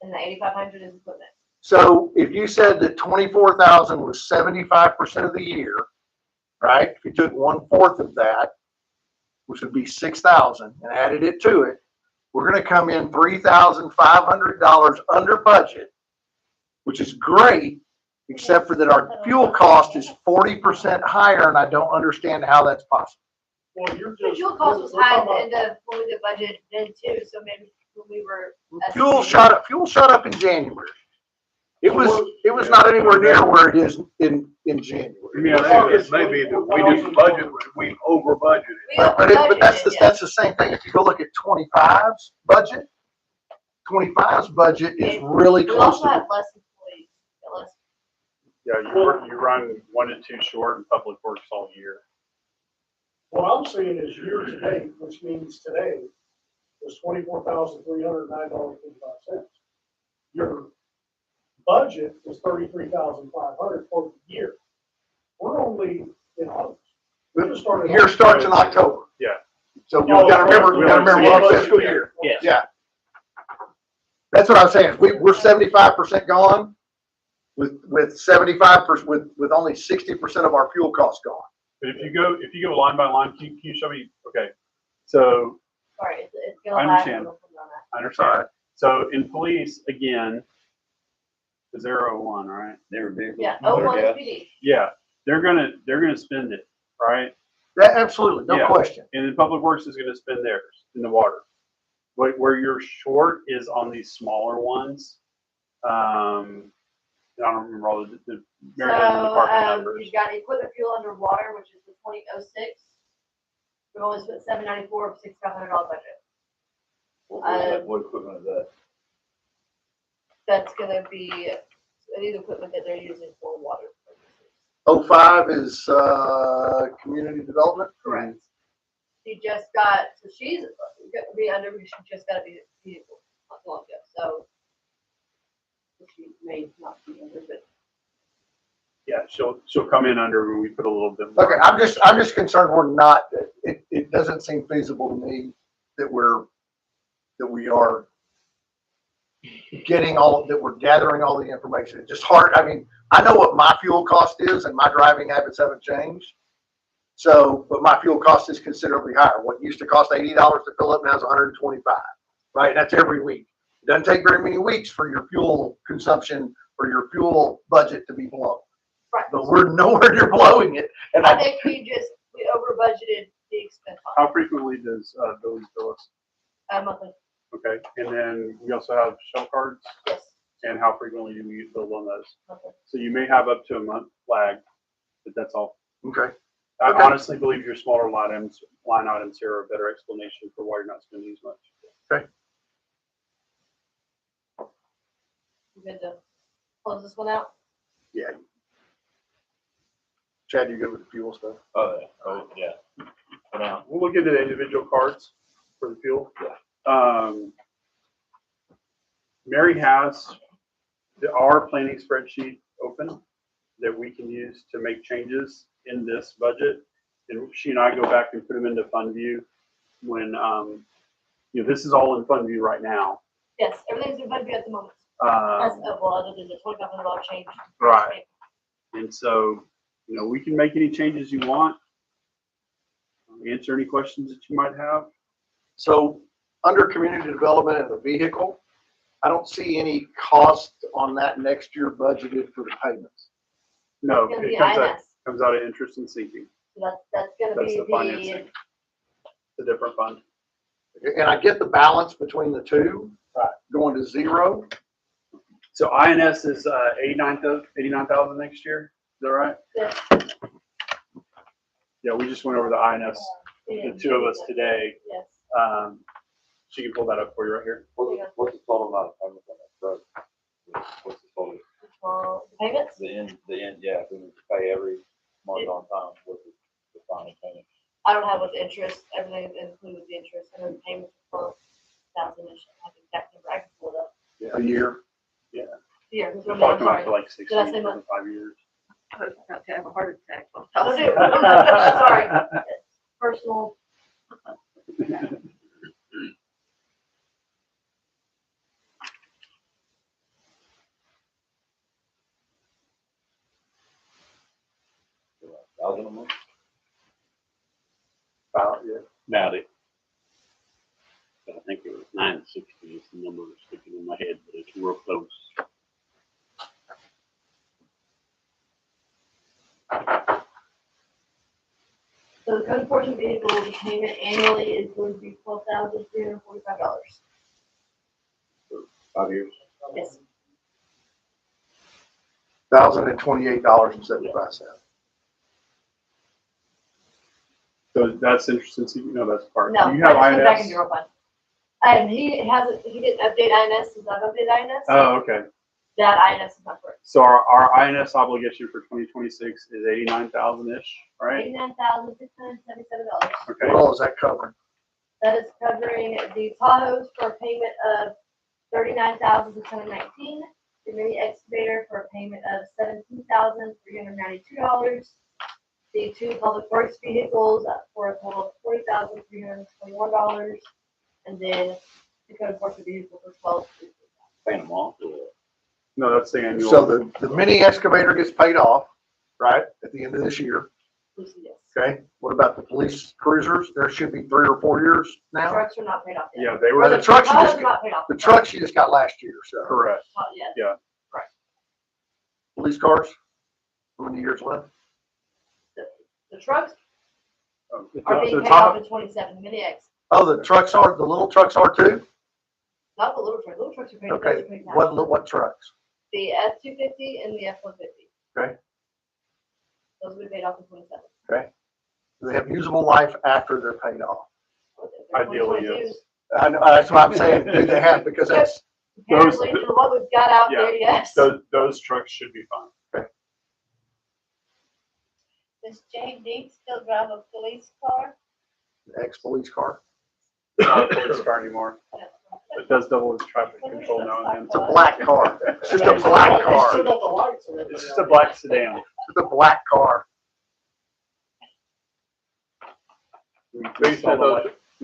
And the 8,500 is equipment. So if you said that 24,000 was 75% of the year, right? If you took 1/4 of that, which would be 6,000, and added it to it, we're gonna come in $3,500 under budget, which is great, except for that our fuel cost is 40% higher, and I don't understand how that's possible. Well, you're The just. fuel cost was we're high at talking the end of when we did budget then too, so maybe when we were. Fuel shot up in January. It was not anywhere near where it is in January. Yeah, it may be that we didn't budget, we over budgeted. But that's the same thing. If you go look at 25's budget, 25's budget is really We close also to. have less employees, less. Yeah, you run 1 to 2 short in public works all year. What I'm saying is year to date, which means today, was $24,309.55. Your budget is $33,500 for the year. We're only in August. We just started. Year starts in October. Yeah. So we gotta remember, one fiscal year. Yes. Yeah. That's what I was saying. We're 75% gone with 75%, with only 60% of our fuel costs gone. But if you go line by line, can you show me? Okay. So Sorry, it's I gonna last. understand. We'll put it on that. I understand. So in police, again, 001, right? Never vehicles. Yeah, motor 01 gas. PD. Yeah, they're gonna spend it, right? That, absolutely, no Yeah. question. And then Public Works is gonna spend theirs in the water. But where you're short is on these smaller ones. I don't remember all the Mary has the department numbers. You've got equipment fuel underwater, which is the 2006. We've only spent $794 of $6,500 budget. What equipment is that? That's gonna be any equipment that they're using for water purposes. 05 is, community development. Correct. She just got, so she's gonna be under, she just got a vehicle not long ago, so. She may not be under, but. Yeah, she'll come in under when we put a little bit more. Okay, I'm just concerned we're not, it doesn't seem feasible to me that we are that we're gathering all the information. It's just hard. I mean, I know what my fuel cost is and my driving habits haven't changed. So, but my fuel cost is considerably higher. What used to cost $80 to fill up now is $125, right? That's every week. It doesn't take very many weeks for your fuel consumption or your fuel budget to be blown. Right. But we're nowhere near blowing it. And I think we over budgeted the expense. How frequently does Billy bill us? Monthly, Okay, and then we also have shell cards, yes, and how frequently do we bill on those? monthly. So you may have up to a month lag, but that's all. Okay. I Okay. honestly believe your smaller line items here are a better explanation for why you're not spending as much. You good to close this one out? Yeah. Chad, you good with the fuel stuff? Oh, yeah. For now. We'll look into the individual cards for the fuel. Yeah. Mary has our planning spreadsheet open that we can use to make changes in this budget. And she and I go back and put them into fund view when, this is all in fund view right now. Yes, everything's in budget at the moment. Well, other than the $25,000 change. Right. And so, we can make any changes you want. Answer any questions that you might have. So under community development and the vehicle, I don't see any cost on that next year budgeted for the payments. No, It's gonna be it comes out, INS. comes out of interest and sinking. That's gonna That's be the financing. It's a different fund. And I get the balance between the two, going to zero. So INS is 89,000 next year. Is that right? Yes. Yeah, we just went over the INS, the two of us today. Yes. She can pull that up for you right here. What's the total amount of payments on that road? What's the total? The payments? The end, yeah, if we need to pay every month on time, what's the final payment? I don't have with interest, everything is included with the interest, and then payments for 1,000-ish. I think that number, I can pull it up. A year. Yeah. Here, We're talking about for like 6 Did I say years, month? 5 years. I was about to have a heart attack. Oh, dude, sorry. Personal. $1,000 a month? About, yeah. About it. But I think it was 960 is the number that's sticking in my head, but it's real close. So the code enforcement vehicle payment annually is going to be $12,345. 5 years? Yes. $1,028.75. So that's interesting. So that's part. No, Do you have I just put it back in INS? general fund. And he didn't update INS since I've updated INS. Oh, okay. That INS is not correct. So our INS obligation for 2026 is 89,000-ish, right? $89,677. Okay. What all is that covering? That is covering the Tahoes for a payment of $39,619, the mini excavator for a payment of $17,392, the 2 public works vehicles for a total of $40,321, and then the code enforcement vehicle for $12,000. Paying them off. No, that's the annual. So the mini excavator gets paid off, right, at the end of this year, Yes. okay? What about the police cruisers? There should be 3 or 4 years now. Trucks are not paid off yet. Yeah, they Well, were, the trucks you Tahoes just, are not paid off. the trucks you just got last year, so. correct. Yeah. Police cars, how many years left? The trucks The are being paid top- off in 27, mini X. Oh, the trucks are, the little trucks are too? Not the little trucks. Little trucks are paid. Okay, those are paid now. what trucks? The F-250 and the F-150. Okay. Those will be paid off in 27. Do they have usable life after they're paid off? Ideally, yes. I know, that's what I'm saying, do they have, because that's, Apparently, for what we've got out there, yes. Those trucks should be fine. Does JD still drive a police car? the ex-police car. Not a police car anymore. It does double as traffic control now and then. It's a black car, it's just a black Still car, got the lights on it. It's just a black sedan. it's a black car. We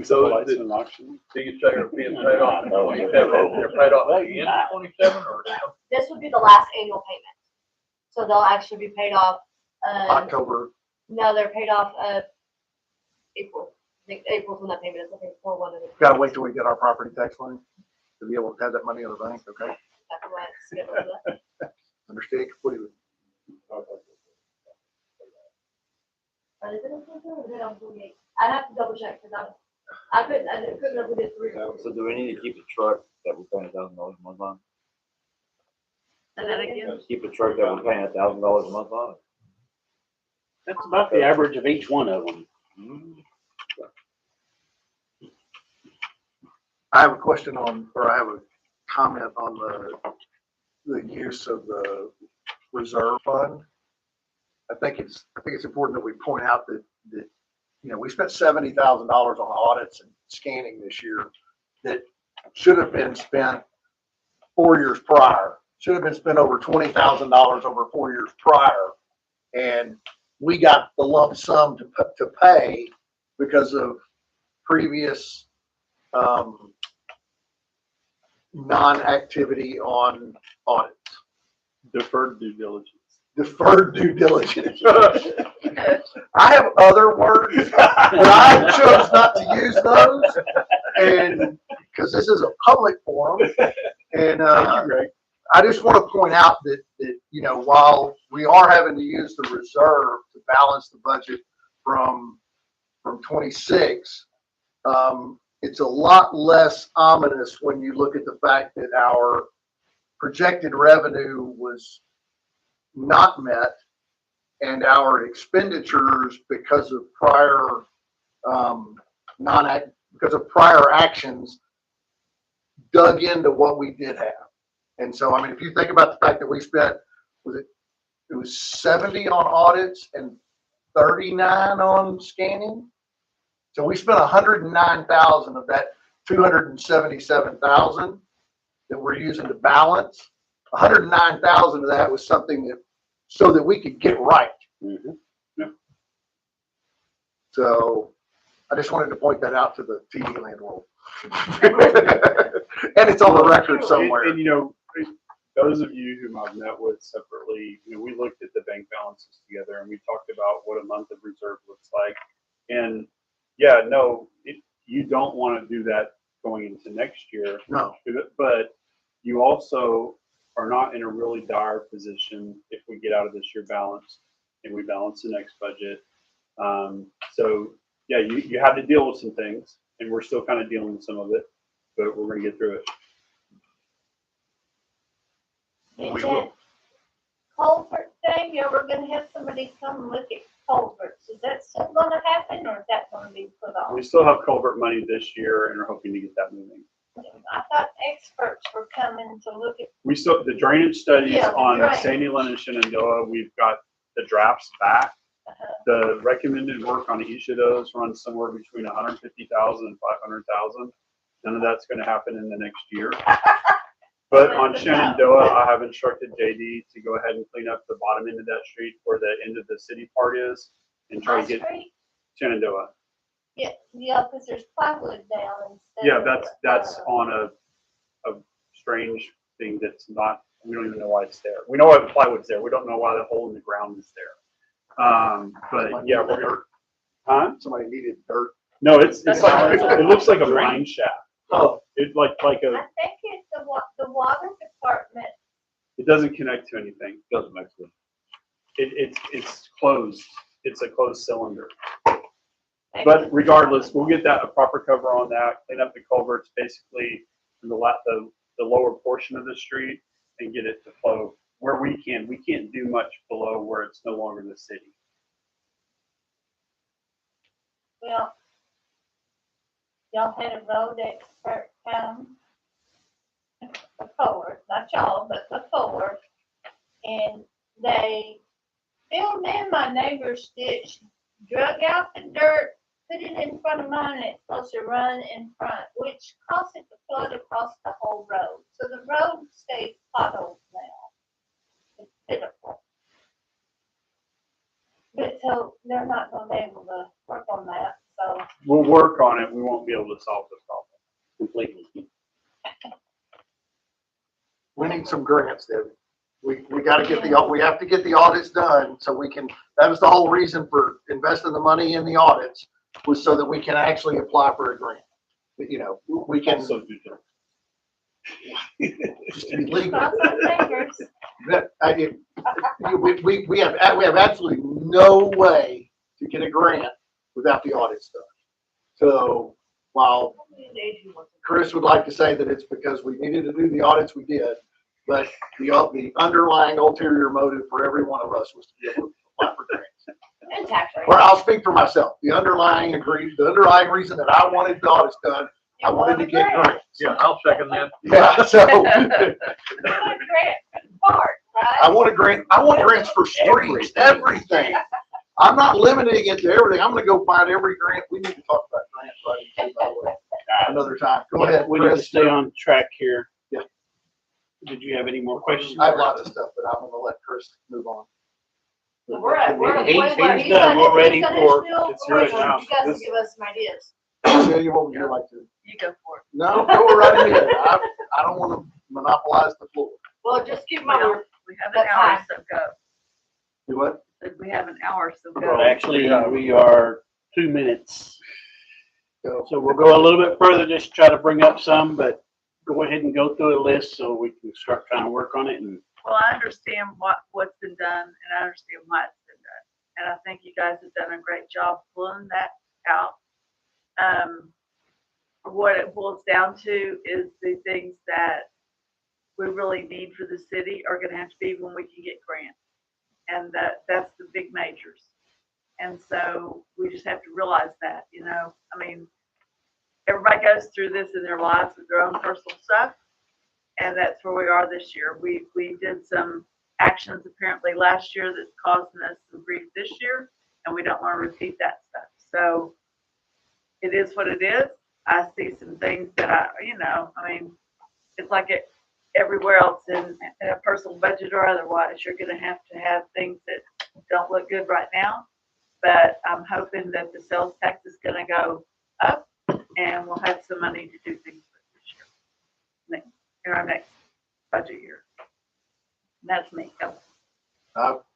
sell the lights in an auction. These are being paid off. They're paid off at the end of 27 or? This would be the last annual payment. So they'll actually be paid off, October, no, they're paid off, April. I think April's when that payment is, I think 4/1 of it. gotta wait till we get our property tax money to be able to have that money in the bank, okay? That's why it's scheduled for that. Understand completely. Or is it on 24 or is it on 48? I'd have to double check, because I couldn't know if we did 3 or 4. So do we need to keep the truck that we're paying $1,000 a month on? Say that again. Keep the truck that we're paying $1,000 a month on? That's about the average of each one of them. I have a question on, or I have a comment on the use of the reserve fund. I think it's important that we point out that, you know, we spent $70,000 on audits and scanning this year that should have been spent 4 years prior, should have been spent over $20,000 over 4 years prior. And we got the lump sum to pay because of previous, non-activity on audits. Deferred due diligence. Deferred due diligence. I have other words, but I chose not to use those, and because this is a public forum, and I just want to point out that you know, while we are having to use the reserve to balance the budget from 26, it's a lot less ominous when you look at the fact that our projected revenue was not met, and our expenditures, because of prior because of prior actions, dug into what we did have. And so, I mean, if you think about the fact that we spent, it was 70 on audits and 39 on scanning. So we spent 109,000 of that 277,000 that we're using to balance. 109,000 of that was something that, so that we could get right. Mm-hmm. Yeah. So I just wanted to point that out to the TV land world. And it's on the record somewhere. And, you know, those of you whom I've met with separately, you know, we looked at the bank balances together and we talked about what a month of reserve looks like. And yeah, no, you don't want to do that going into next year. No. But you also are not in a really dire position if we get out of this year balanced and we balance the next budget. So yeah, you have to deal with some things, and we're still kind of dealing with some of it, but we're going to get through it. And We that will. culvert thing, you were gonna have somebody come look at culverts. Is that still gonna happen, or is that gonna be put off? We still have culvert money this year and are hoping to get that moving. I thought experts were coming to look at, We still, the drainage studies Yeah, on right. Sandy Lynn and Shenandoah, we've got the drafts back. The recommended work on each of those runs somewhere between 150,000 and 500,000. None of that's gonna happen in the next year. But on Shenandoah, I have instructed JD to go ahead and clean up the bottom end of that street where the end of the city part is and try My to get street? Shenandoah. Yeah, yeah, because there's plywood down instead Yeah, of, that's on a strange thing that's not, we don't even know why it's there. We know why the plywood's there. We don't know why the hole in the ground is there. But yeah, huh? Somebody needed dirt. No, it's like, it looks like a mine shaft. Oh. It's like I think it's the water department. it doesn't connect to anything. Doesn't make sense. It's closed. It's a closed cylinder. But regardless, we'll get that a proper cover on that, clean up the culverts basically in the lower portion of the street and get it to flow where we can. We can't do much below where it's no longer the city. Well, y'all had a road expert come before, not y'all, but before, and they filled in my neighbor's ditch, drug out the dirt, put it in front of mine, and it's supposed to run in front, which caused it to flood across the whole road. So the road stays potholed now. It's pitiful. But so they're not gonna be able to work on that, so. We'll work on it. We won't be able to solve the problem completely. We need some grants, Debbie. We gotta get we have to get the audits done so we can, that was the whole reason for investing the money in the audits, was so that we can actually apply for a grant. You know, we can, Also do that. just to be legal. Cross our fingers. We have absolutely no way to get a grant without the audits done. So while Chris would like to say that it's because we needed to do the audits, we did. But the underlying ulterior motive for every one of us was to be able to apply for grants. And tax rate. Well, I'll speak for myself. The underlying reason that I wanted the audits done, I wanted to get grants. Yeah, I'll second that. Yeah, so Grant part, right? I want grants for streets, everything. I'm not limiting it to everything. I'm gonna go find every grant. We need to talk about grants, right? By the way, another time. Go ahead, We need to Chris. stay on track here. Yeah. Did you have any more questions? I have a lot of stuff, but I'm gonna let Chris move on. We're at He's where done. We're ready for- it's yours now. You guys can give us some ideas. Celia, what would you like to? You go for it. No, go right ahead. I don't want to monopolize the floor. Well, just keep my word. We have an hour, so go. Do what? We have an hour, so Well, go. actually, we are 2 minutes. Go. So we'll go a little bit further, just try to bring up some, but go ahead and go through a list so we can start trying to work on it. And Well, I understand what's been done, and I understand why it's been done. And I think you guys have done a great job pulling that out. What it boils down to is the things that we really need for the city are gonna have to be when we can get grants. And that's the big majors. And so we just have to realize that, you know, I mean, everybody goes through this in their lives with their own personal stuff. And that's where we are this year. We did some actions apparently last year that's causing us some grief this year, and we don't want to repeat that stuff. So it is what it is. I see some things that I mean, it's like it everywhere else in a personal budget or otherwise. You're going to have things that don't look good right now, but I'm hoping that the sales tax is going to go up, and we'll have some money to do things with this year, in our next budget year. And that's me. Go.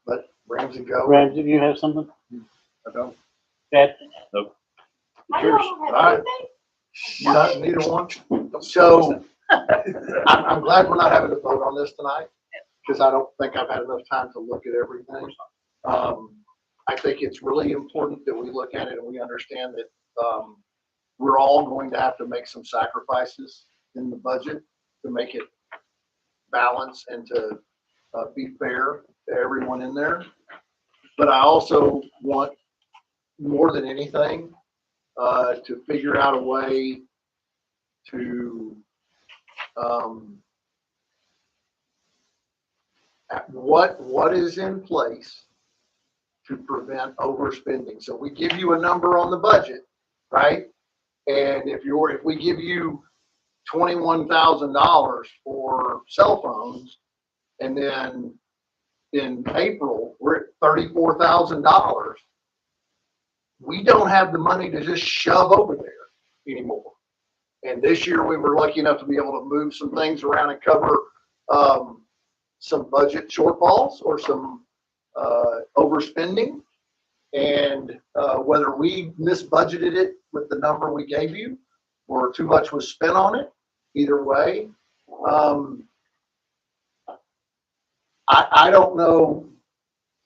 Let Ramsey go. Ramsey, do you have something? I don't. Dad? Nope. I Yours? don't have All right. anything. Not neither one. So I'm glad we're not having to vote on this tonight, because I don't think I've had enough time to look at everything. I think it's really important that we look at it and we understand that we're all going to have to make some sacrifices in the budget to make it balance and to be fair to everyone in there. But I also want, more than anything, to figure out a way to what is in place to prevent overspending. So we give you a number on the budget, right? And if we give you $21,000 for cell phones, and then in April, we're at $34,000, we don't have the money to just shove over there anymore. And this year we were lucky enough to be able to move some things around and cover some budget shortfalls or some overspending. And whether we misbudgeted it with the number we gave you or too much was spent on it, either way, I don't know.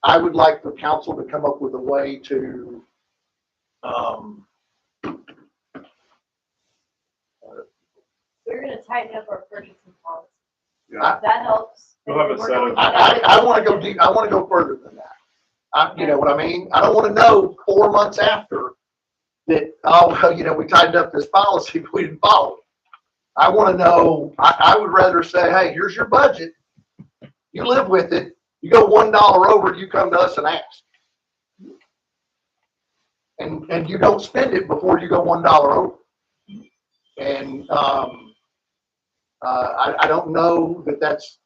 I would like the council to come up with a way to We're gonna tighten up our purchasing policy. Yeah. That helps. We'll have a We're set going of- to that I with- want to go deep. I want to go further than that. You know what I mean? I don't want to know 4 months after that, oh, well, we tightened up this policy, but we didn't follow it. I want to know, I would rather say, hey, here's your budget. You live with it. You go $1 over, you come to us and ask. And you don't spend it before you go $1 over. And I don't know that that's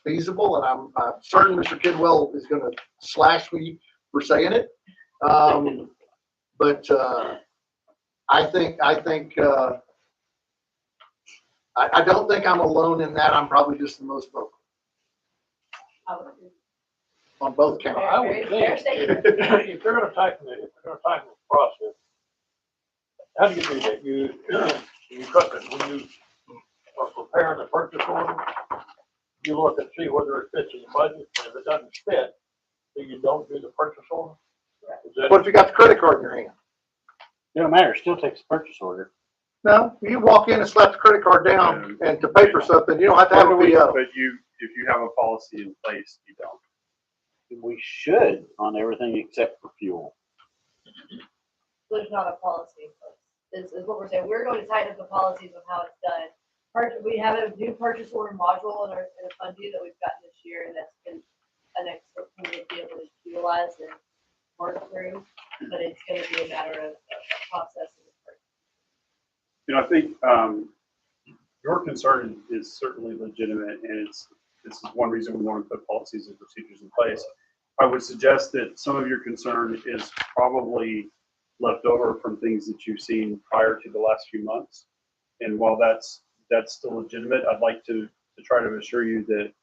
feasible, and I'm certain Mr. Kidwell is going to slash me for saying it. But I don't think I'm alone in that. I'm probably just the most vocal I would agree. on both counts. I would Fair think statement. if they're gonna tighten the process, how do you do that? You cut it, when you are preparing the purchase order, you look and see whether it fits in the budget, and if it doesn't fit, then you don't do the purchase order? Is that- What if you got the credit card in your hand? It don't matter, it still takes a purchase order. No, you walk in and slap the credit card down and to pay for something, you don't have to have a But PO. if you have a policy in place, you don't. We should on everything except for fuel. There's not a policy in place, is what we're saying. We're going to tighten up the policies of how it's done. We have a new purchase order module in a fund view that we've gotten this year, and that's been an excellent thing to be able to utilize and work through, but it's gonna be a matter of processing. I think your concern is certainly legitimate, and this is one reason we want to put policies and procedures in place. I would suggest that some of your concern is probably left over from things that you've seen prior to the last few months. And while that's still legitimate, I'd like to try to assure you that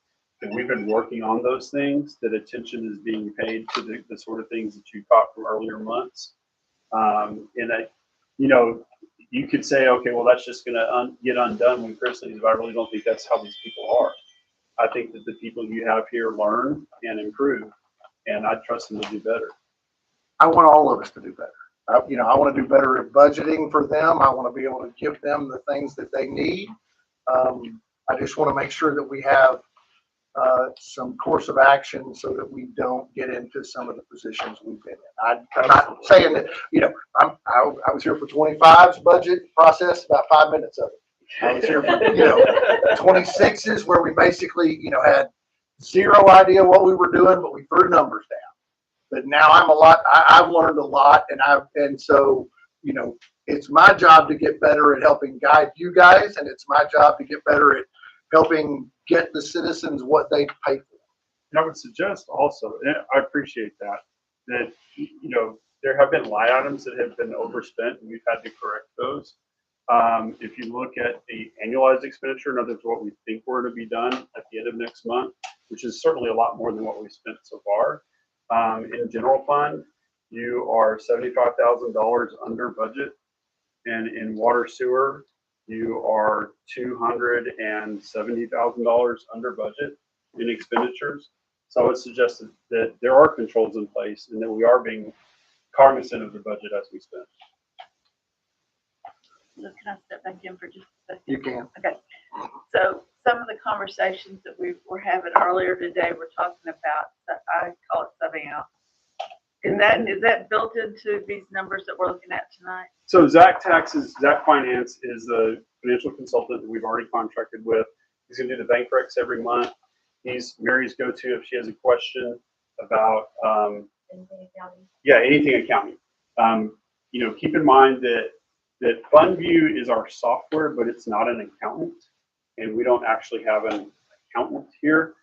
we've been working on those things, that attention is being paid to the sort of things that you caught from earlier months. And that, you could say, okay, well, that's just going to get undone when Chris leaves, but I really don't think that's how these people are. I think that the people you have here learn and improve, and I trust them to do better. I want all of us to do better. I want to do better at budgeting for them. I want to be able to give them the things that they need. I just want to make sure that we have some course of action so that we don't get into some of the positions we've been in. I'm not saying that, I was here for 25's budget process, about 5 minutes of it. I was here for, 26's where we basically, had zero idea what we were doing, but we threw numbers down. But now I've learned a lot, and so, it's my job to get better at helping guide you guys, and it's my job to get better at helping get the citizens what they pay for. And I would suggest also, and I appreciate that there have been line items that have been overspent, and we've had to correct those. If you look at the annualized expenditure, in other words, what we think we're going to be done at the end of next month, which is certainly a lot more than what we've spent so far. In general fund, you are $75,000 under budget, and in water sewer, you are $270,000 under budget in expenditures. So I would suggest that there are controls in place and that we are being cognizant of the budget as we spend. So can I step back in for just a second? You can. Okay. So some of the conversations that we were having earlier today, we're talking about, I call it subbing out. Is that built into these numbers that we're looking at tonight? So Zach Finance is the financial consultant that we've already contracted with. He's gonna do the bank recs every month. He's Mary's go-to if she has a question about anything accounting? Yeah, anything accounting. Keep in mind that FundView is our software, but it's not an accountant, and we don't actually have an accountant here.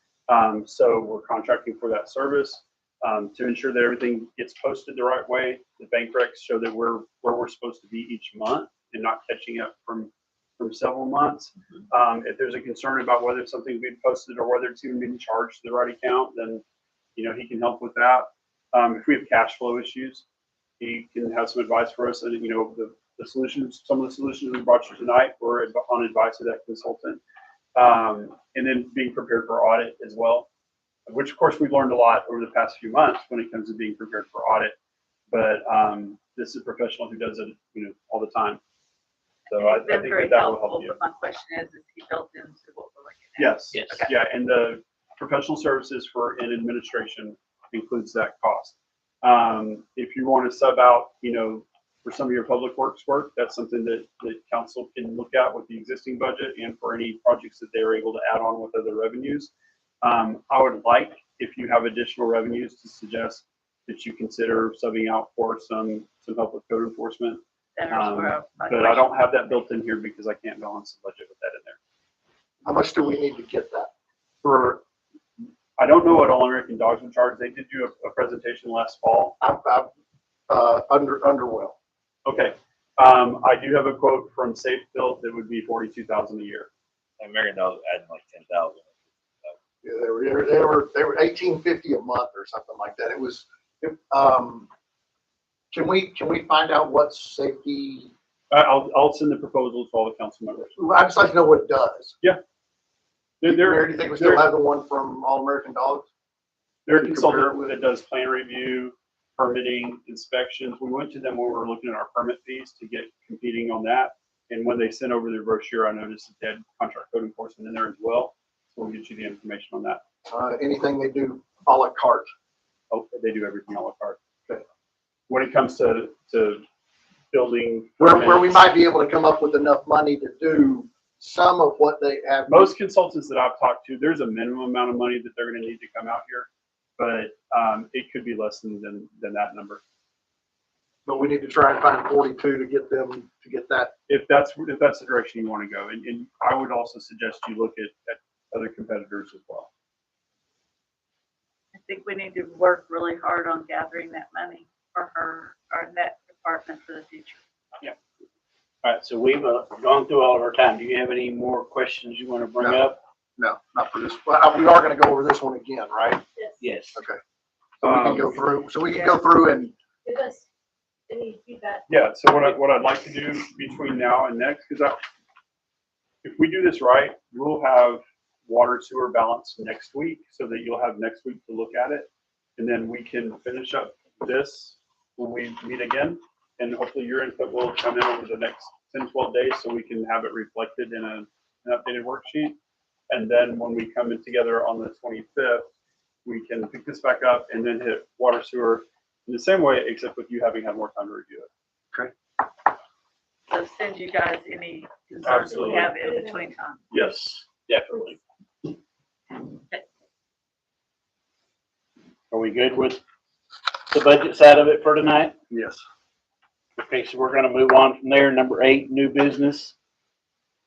So we're contracting for that service to ensure that everything gets posted the right way. The bank recs show that we're where we're supposed to be each month and not catching up from several months. If there's a concern about whether something's being posted or whether it's even being charged to the right account, then he can help with that. If we have cash flow issues, he can have some advice for us. And the solutions, some of the solutions we brought you tonight were on advice of that consultant. And then being prepared for audit as well, which of course we've learned a lot over the past few months when it comes to being prepared for audit. But this is a professional who does it, all the time. So I think that will help you. But my question is he built into what we're looking at? Yes. Yes. Okay. Yeah, and the professional services for an administration includes that cost. If you want to sub out, for some of your public works work, that's something that council can look at with the existing budget and for any projects that they're able to add on with other revenues. I would like, if you have additional revenues, to suggest that you consider subbing out for some help with code enforcement. That is where my But I don't have that built in here because I can't balance the budget with that in there. How much do we need to get that? I don't know what All American Dogs would charge. They did do a presentation last fall. I'm underwhelmed. Okay. I do have a quote from Safe Built that would be $42,000 a year. American Dogs adding like 10,000. Yeah, they were $18.50 a month or something like that. It was. Can we find out what safety? I'll send the proposal to all the council members. I'd just like to know what it does. They're Do you think we still have the one from All American Dogs? a consultant that does plan review, permitting, inspections. We went to them when we were looking at our permit fees to get competing on that. And when they sent over their brochure, I noticed that they had contract code enforcement in there as well. So we'll get you the information on that. Anything they do a la carte. Oh, they do everything a la carte. Okay. When it comes to building. Where we might be able to come up with enough money to do some of what they have. Most consultants that I've talked to, there's a minimum amount of money that they're going to need to come out here, but it could be less than that number. But we need to try and find 42 to get them to get that. If that's the direction you want to go, and I would also suggest you look at other competitors as well. I think we need to work really hard on gathering that money for our net department for the future. All right, so we've gone through all of our time. Do you have any more questions you want to bring up? No, not for this. Well, we are going to go over this one again, right? Yes. Okay. So we can go through. So we can go through and. Give us any feedback. Yeah. So what I'd like to do between now and next, because if we do this right, we'll have water sewer balance next week, so that you'll have next week to look at it, and then we can finish up this when we meet again, and hopefully your input will come in over the next 10, 12 days, so we can have it reflected in an updated worksheet. And then when we come in together on the 25th, we can pick this back up and then hit water sewer in the same way, except with you having had more time to review it. So send you guys any concerns we Absolutely. have in between time. Yes. Definitely. Are we good with the budget side of it for tonight? Yes. Okay, so we're gonna move on from there. Number 8, new business.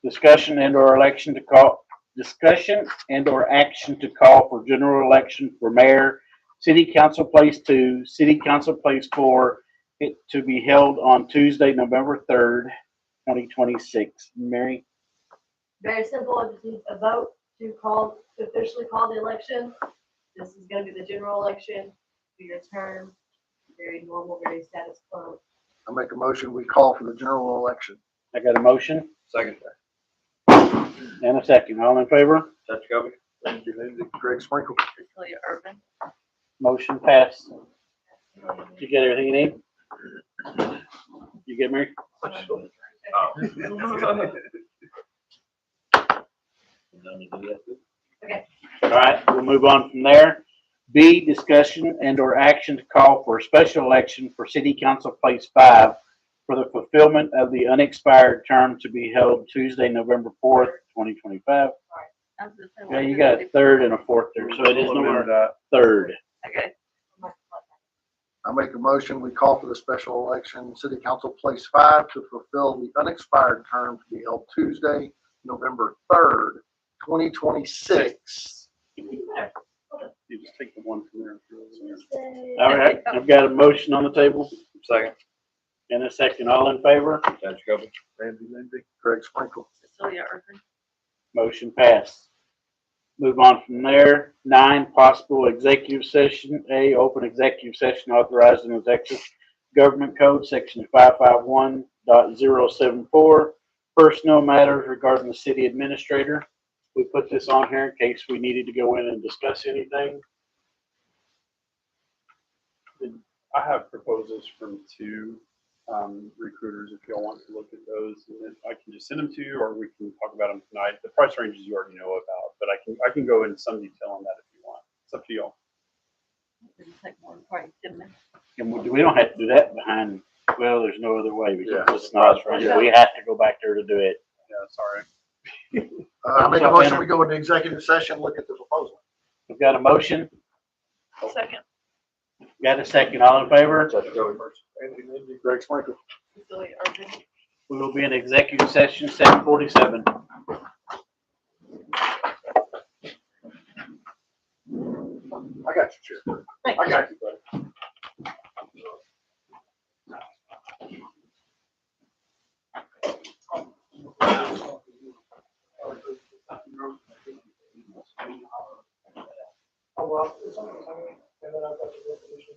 Discussion and or action to call for general election for mayor, city council place 2, city council place 4, it to be held on Tuesday, November 3rd, 2026. Mary? Very simple. I just need a vote to officially call the election. This is gonna be the general election for your term. Very normal, very status quo. I make a motion. We call for the general election. I got a motion Second. and a second. All in favor? Touch Kobe. Thank you, Lindsay. Greg Sprinkle. Cecilia Urban. Motion passed. You get everything you need? You get Mary? Okay. All right, we'll move on from there. B, discussion and or action to call for a special election for City Council Place 5 for the fulfillment of the unexpired term to be held Tuesday, November 4th, 2025. Yeah, you got a 3rd and a 4th there, so it is November 3rd. Okay. I make a motion, we call for the special election, City Council Place 5 to fulfill the unexpired term to be held Tuesday, November 3rd, 2026. You just take the one from there. and throw it in there. All right, I've got a motion on the table Second. and a second. All in favor? Chad Jacoby. Randy Lindsay, Greg Sprinkle. Cecilia Irvin. Motion passed. Move on from there. 9, possible executive session. A, open executive session authorized in the Texas Government Code, section 551.074, personnel matters regarding the city administrator. We put this on here in case we needed to go in and discuss anything. I have proposals from 2 recruiters, if y'all want to look at those, and then I can just send them to you, or we can talk about them tonight. The price ranges you already know about, but I can go into some detail on that if you want. It's up to y'all. It'll take more than probably 10 minutes. And we don't have to do that behind, well, there's no other way because Yeah. it's not, Yeah. we have to go back there to do it. Yeah, sorry. I make a motion, we go into executive session, look at the proposal. We've got a motion, Second, got a second. All in favor? Chad Jacoby first. Randy Lindsay, Greg Sprinkle. Cecilia Irvin. We will be in executive session 7:47. I got you, Chair. I got you, buddy. Oh, well, it's on the time, and then I've got the resolution.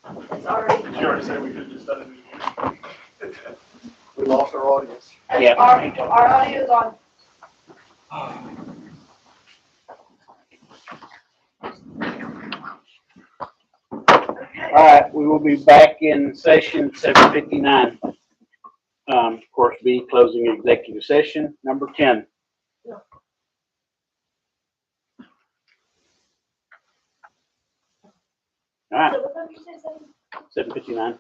It's already. She already said we could have just done it. We lost our audience. Yeah. Our audio is on. Okay. All right, we will be back in session 7:59. Of course, B, closing executive session, number 10. All right, So what time did you say, 7:59.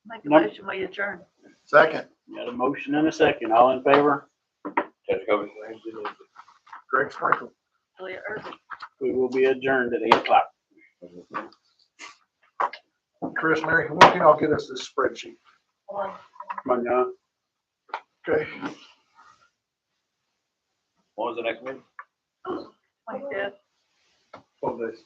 Make a Nope. motion, we adjourn. Second, Got a motion and a second. All in favor? Judge Kobe. Greg Sprinkle. Julia Irvin. We will be adjourned at 8:00. Chris, Mary, when can y'all get us this spreadsheet? Hold on. Mañana. Okay. When was the next meeting? 25th. 12 days.